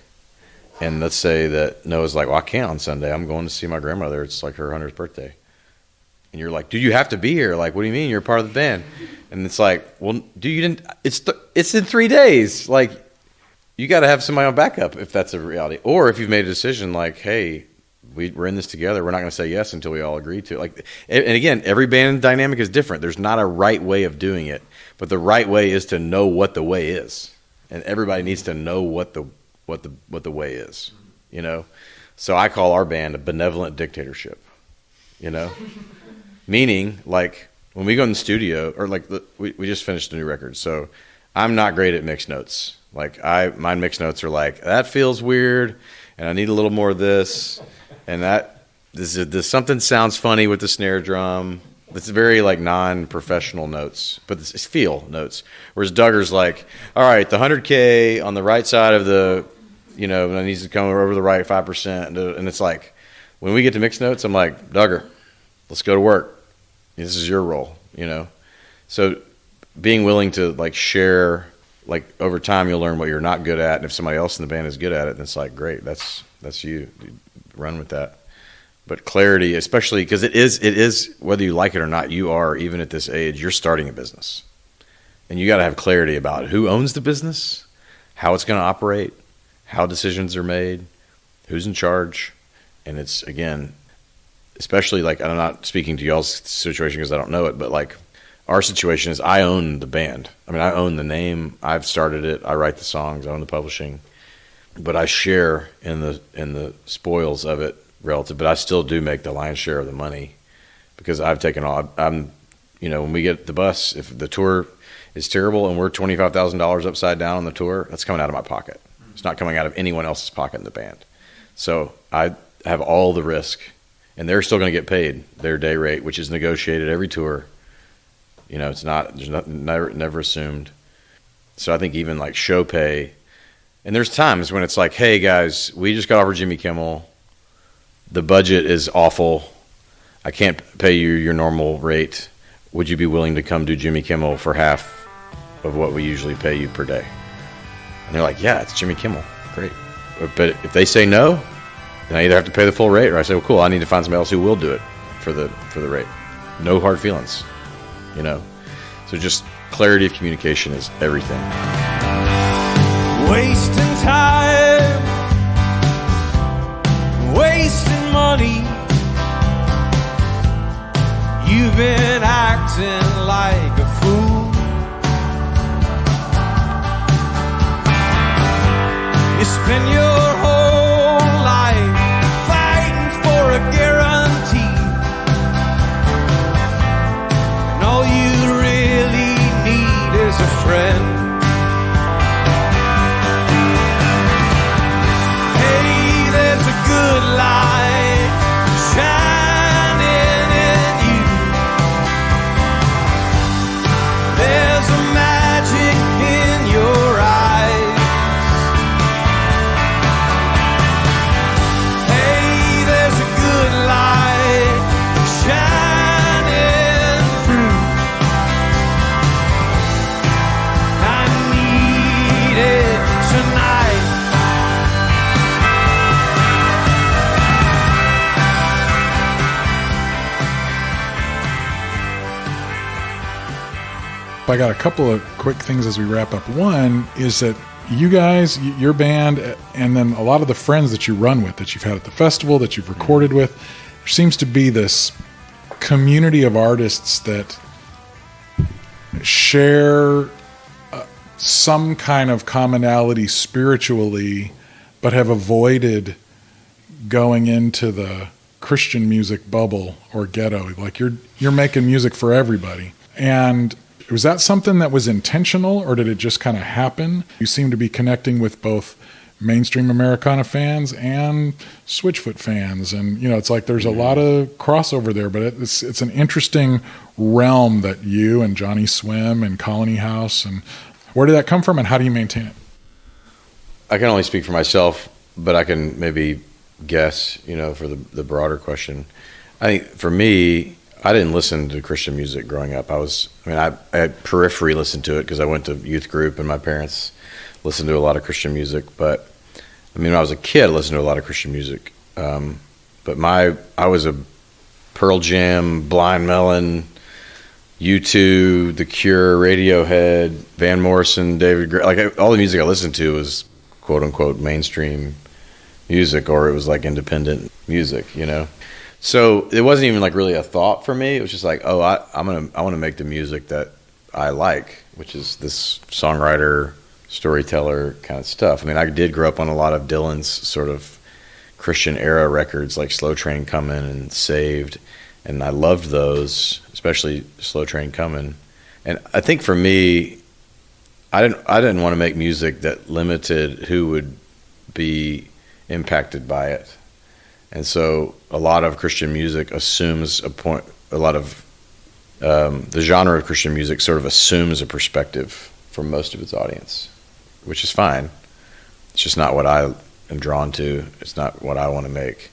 And let's say that Noah's like, well, I can't on Sunday. I'm going to see my grandmother. It's like her 100th birthday. And you're like, dude, you have to be here. Like, what do you mean? You're part of the band. And it's like, well, dude, you didn't. It's in 3 days. Like, you got to have somebody on backup if that's a reality. Or if you've made a decision like, hey, we're in this together. We're not going to say yes until we all agree to it. Like, and again, every band dynamic is different. There's not a right way of doing it. But the right way is to know what the way is. And everybody needs to know what the way is, you know? So I call our band a benevolent dictatorship, you know? Meaning, like, when we go in the studio, or like, we just finished a new record, so I'm not great at mixed notes. Like, my mixed notes are like, that feels weird, and I need a little more of this, and this something sounds funny with the snare drum. It's very, like, non-professional notes, but it's feel notes. Whereas Duggar's like, all right, the 100K on the right side of the, you know, it needs to come over the right 5%. And it's like, when we get to mixed notes, I'm like, Duggar, let's go to work. This is your role, you know? So being willing to, like, share, like, over time you'll learn what you're not good at. And if somebody else in the band is good at it, then it's like, great, that's you. Run with that. But clarity, especially because it is, whether you like it or not, you are, even at this age, you're starting a business. And you got to have clarity about who owns the business, how it's going to operate, how decisions are made, who's in charge. And it's, again, especially like, I'm not speaking to y'all's situation because I don't know it, but like our situation is I own the band. I mean, I own the name. I've started it. I write the songs. I own the publishing. But I share in the spoils of it relative. But I still do make the lion's share of the money because I've taken all. I'm, you know, when we get the bus, if the tour is terrible and we're $25,000 upside down on the tour, that's coming out of my pocket. It's not coming out of anyone else's pocket in the band. So I have all the risk, and they're still going to get paid their day rate, which is negotiated every tour. You know, it's not, there's not, never assumed. So I think even like show pay, and there's times when it's like, hey guys, we just got offered Jimmy Kimmel. The budget is awful. I can't pay you your normal rate. Would you be willing to come do Jimmy Kimmel for half of what we usually pay you per day? And they're like, yeah, it's Jimmy Kimmel. Great. But if they say no, then I either have to pay the full rate or I say, well, cool, I need to find somebody else who will do it for the rate. No hard feelings, you know? So just clarity of communication is everything. Wasting time, wasting money. You've been acting like a fool. spend your whole life fighting for a guarantee, and all you really need is a friend. Hey, there's a good light shining in you. There's a magic in your eyes. Hey, there's a good light shining through. I need it tonight. I got a couple of quick things as we wrap up. One is that you guys, your band, and then a lot of the friends that you run with, that you've had at the festival, that you've recorded with, there seems to be this community of artists that share some kind of commonality spiritually, but have avoided going into the Christian music bubble or ghetto. Like you're making music for everybody. And was that something that was intentional, or did it just kind of happen? You seem to be connecting with both mainstream Americana fans and Switchfoot fans, and it's like there's a lot of crossover there. But it's an interesting realm that you and Johnny Swim and Colony House, and where did that come from, and how do you maintain it? I can only speak for myself, but I can maybe guess, for the broader question. I think for me, I didn't listen to Christian music growing up. I had periphery listened to it because I went to youth group and my parents listened to a lot of Christian music. But when I was a kid, I listened to a lot of Christian music. But I was a Pearl Jam, Blind Melon, U2, The Cure, Radiohead, Van Morrison, David Gray. Like all the music I listened to was quote unquote mainstream music, or it was like independent music, So it wasn't even like really a thought for me. It was just like, I want to make the music that I like, which is this songwriter, storyteller kind of stuff. I did grow up on a lot of Dylan's sort of Christian era records, like Slow Train Comin' and Saved, and I loved those, especially Slow Train Comin'. And I think for me, I didn't want to make music that limited who would be impacted by it. And so a lot of Christian music assumes the genre of Christian music sort of assumes a perspective from most of its audience, which is fine. It's just not what I am drawn to. It's not what I want to make.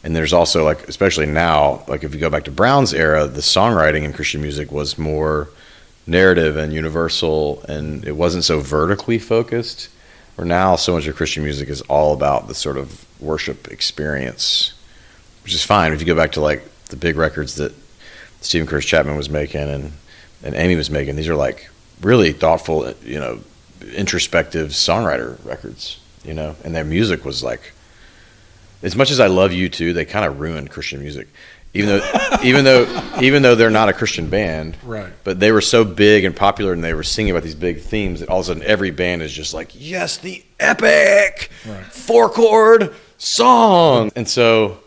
And there's also, especially now, if you go back to Brown's era, the songwriting in Christian music was more narrative and universal, and it wasn't so vertically focused. Where now so much of Christian music is all about the sort of worship experience, which is fine. If you go back to the big records that Stephen Curtis Chapman was making and Amy was making, these are really thoughtful, introspective songwriter records, and their music was as much as I love U2, they kind of ruined Christian music. Even though they're not a Christian band, right? But they were so big and popular, and they were singing about these big themes that all of a sudden every band is just like, yes, the epic 4-chord song. And so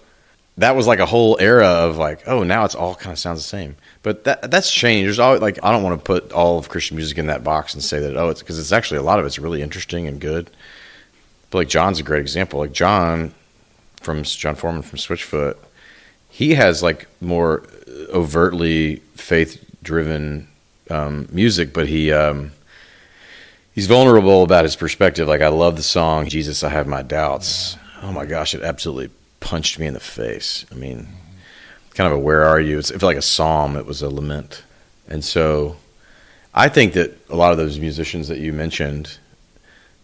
that was a whole era of now it's all kind of sounds the same. But that's changed. There's always I don't want to put all of Christian music in that box and say that it's because it's actually a lot of it's really interesting and good. But John's a great example. John Foreman from Switchfoot. He has more overtly faith-driven music, but he's vulnerable about his perspective. I love the song "Jesus, I Have My Doubts." Oh my gosh, it absolutely punched me in the face. Kind of a "Where Are You?" It's like a psalm. It was a lament, and so I think that a lot of those musicians that you mentioned,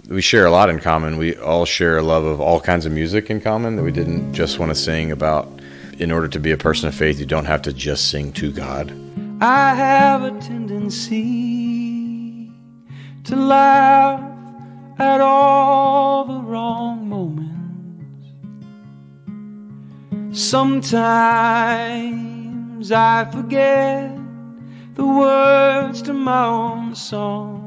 we share a lot in common. We all share a love of all kinds of music in common. That we didn't just want to sing about. In order to be a person of faith, you don't have to just sing to God. I have a tendency to laugh at all the wrong moments. Sometimes I forget the words to my own songs.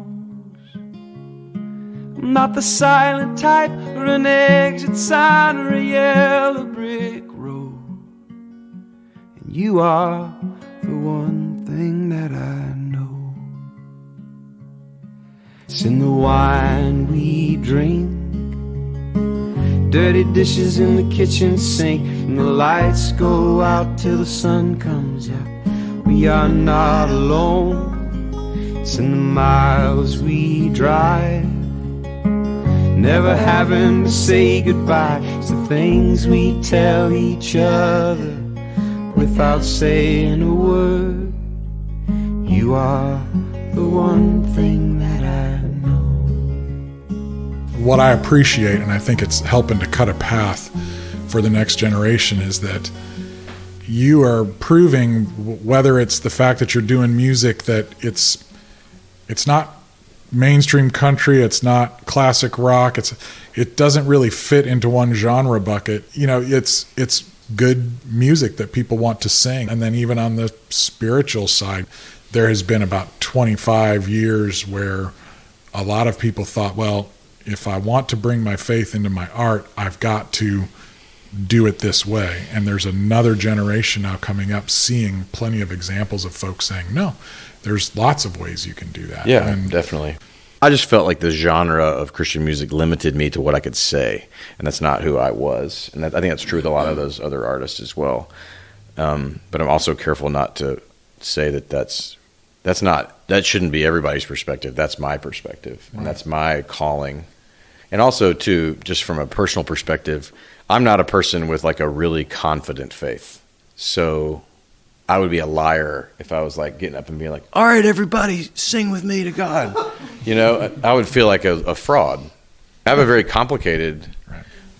I'm not the silent type, or an exit sign, or a yellow brick road. And you are the one thing that I know. It's in the wine we drink, dirty dishes in the kitchen sink, and the lights go out till the sun comes out. We are not alone. It's in the miles we drive, never having to say goodbye. It's the things we tell each other without saying a word. You are the one thing that I know. What I appreciate, and I think it's helping to cut a path for the next generation, is that you are proving, whether it's the fact that you're doing music, that it's not mainstream country, it's not classic rock, it doesn't really fit into one genre bucket. You know, it's good music that people want to sing. And then even on the spiritual side, there has been about 25 years where a lot of people thought, well, if I want to bring my faith into my art, I've got to do it this way. And there's another generation now coming up seeing plenty of examples of folks saying, no, there's lots of ways you can do that. Yeah, and definitely. I just felt like the genre of Christian music limited me to what I could say, and that's not who I was. And I think that's true with a lot of those other artists as well. But I'm also careful not to say that that shouldn't be everybody's perspective. That's my perspective, and that's my calling. And also, too, just from a personal perspective, I'm not a person with like a really confident faith. So I would be a liar if I was like getting up and being like, all right, everybody, sing with me to God. You know, I would feel like a fraud. I have a very complicated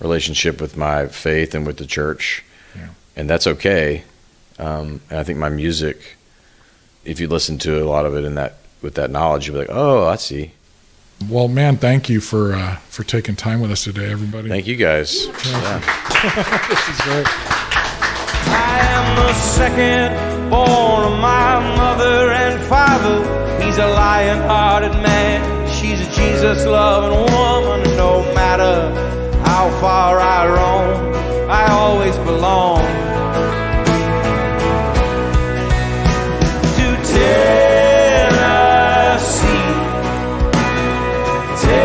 relationship with my faith and with the church, and that's okay. And I think my music, if you listen to a lot of it with that knowledge, you'll be like, oh, I see. Well, man, thank you for taking time with us today, everybody. Thank you, guys. Yeah. This is great. I am the second born of my mother and father. He's a lion-hearted man. She's a Jesus-loving woman. No matter how far I roam, I always belong to Tennessee. Tennessee,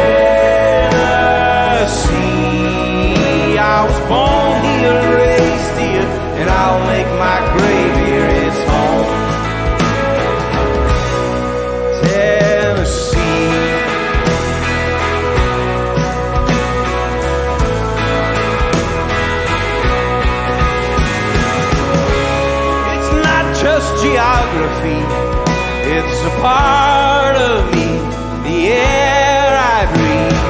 I was born here, raised here, and I'll make my grave here its home. Tennessee. It's not just geography, it's a part of me, the air I breathe.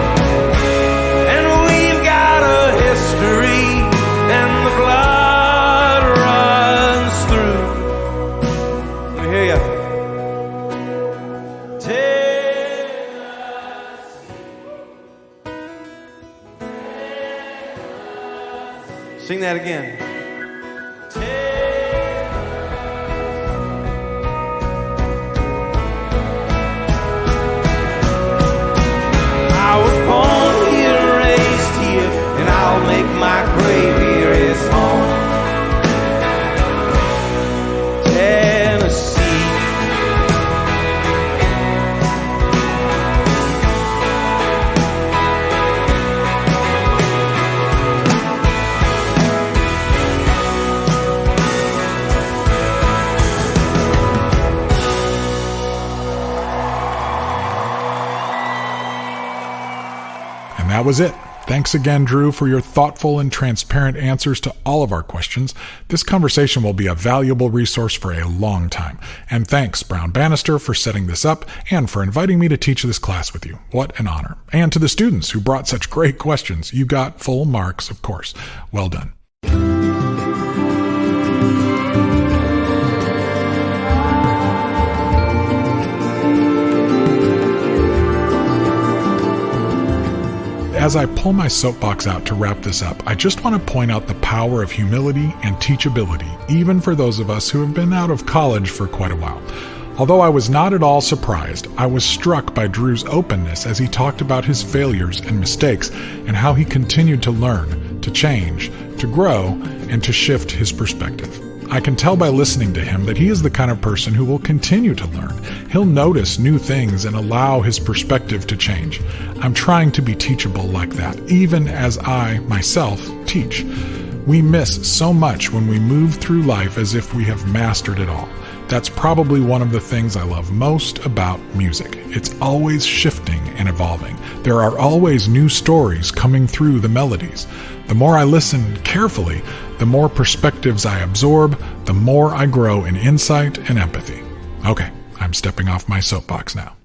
And we've got a history, and the blood runs through. Let me hear you. Sing that again. I was born here, raised here, and I'll make my grave here its home. Tennessee. And that was it. Thanks again, Drew, for your thoughtful and transparent answers to all of our questions. This conversation will be a valuable resource for a long time. And thanks, Brown Bannister, for setting this up and for inviting me to teach this class with you. What an honor. And to the students who brought such great questions. You got full marks, of course. Well done. As I pull my soapbox out to wrap this up, I just want to point out the power of humility and teachability, even for those of us who have been out of college for quite a while. Although I was not at all surprised, I was struck by Drew's openness as he talked about his failures and mistakes and how he continued to learn, to change, to grow, and to shift his perspective. I can tell by listening to him that he is the kind of person who will continue to learn. He'll notice new things and allow his perspective to change. I'm trying to be teachable like that, even as I, myself, teach. We miss so much when we move through life as if we have mastered it all. That's probably one of the things I love most about music. It's always shifting and evolving. There are always new stories coming through the melodies. The more I listen carefully, the more perspectives I absorb, the more I grow in insight and empathy. Okay, I'm stepping off my soapbox now.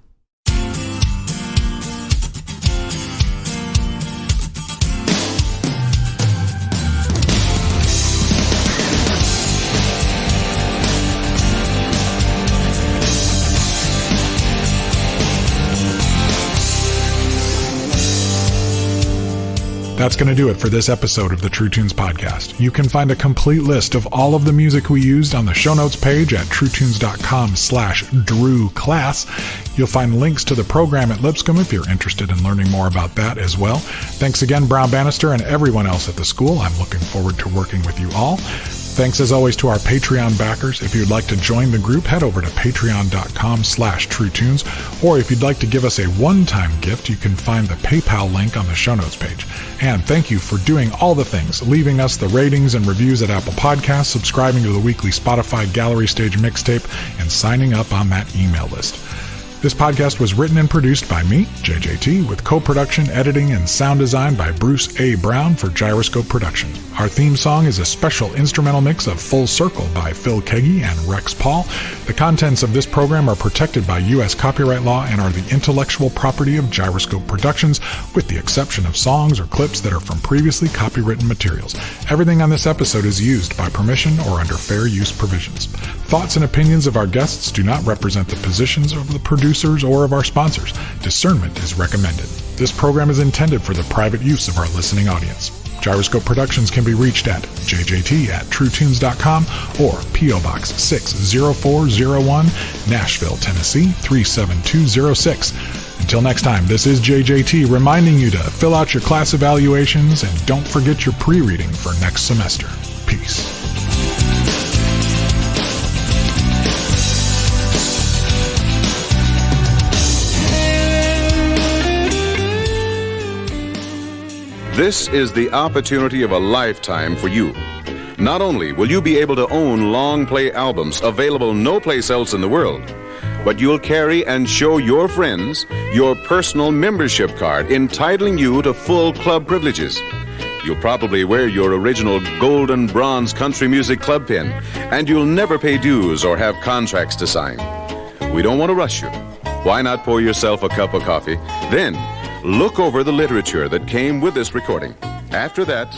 That's going to do it for this episode of the True Tunes podcast. You can find a complete list of all of the music we used on the show notes page at truetunes.com/drewclass. You'll find links to the program at Lipscomb if you're interested in learning more about that as well. Thanks again, Brown Bannister and everyone else at the school. I'm looking forward to working with you all. Thanks as always to our Patreon backers. If you'd like to join the group, head over to patreon.com/truetunes, or if you'd like to give us a one-time gift, you can find the PayPal link on the show notes page. And thank you for doing all the things, leaving us the ratings and reviews at Apple Podcasts, subscribing to the weekly Spotify Gallery Stage mixtape, and signing up on that email list. This podcast was written and produced by me, JJT, with co-production, editing, and sound design by Bruce A. Brown for Gyroscope Productions. Our theme song is a special instrumental mix of Full Circle by Phil Keggy and Rex Paul. The contents of this program are protected by U.S. copyright law and are the intellectual property of Gyroscope Productions, with the exception of songs or clips that are from previously copywritten materials. Everything on this episode is used by permission or under fair use provisions. Thoughts and opinions of our guests do not represent the positions of the producers or of our sponsors. Discernment is recommended. This program is intended for the private use of our listening audience. Gyroscope Productions can be reached at jjt@truetunes.com or P.O. Box 60401, Nashville, Tennessee 37206. Until next time, this is JJT reminding you to fill out your class evaluations and don't forget your pre-reading for next semester. Peace. This is the opportunity of a lifetime for you. Not only will you be able to own long play albums available no place else in the world, but you'll carry and show your friends your personal membership card entitling you to full club privileges. You'll probably wear your original gold and bronze country music club pin, and you'll never pay dues or have contracts to sign. We don't want to rush you. Why not pour yourself a cup of coffee? Then look over the literature that came with this recording. After that,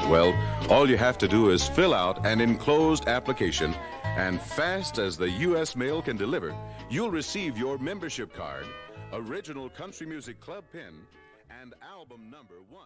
well, all you have to do is fill out an enclosed application, and fast as the U.S. mail can deliver, you'll receive your membership card, original country music club pin, and album number 1.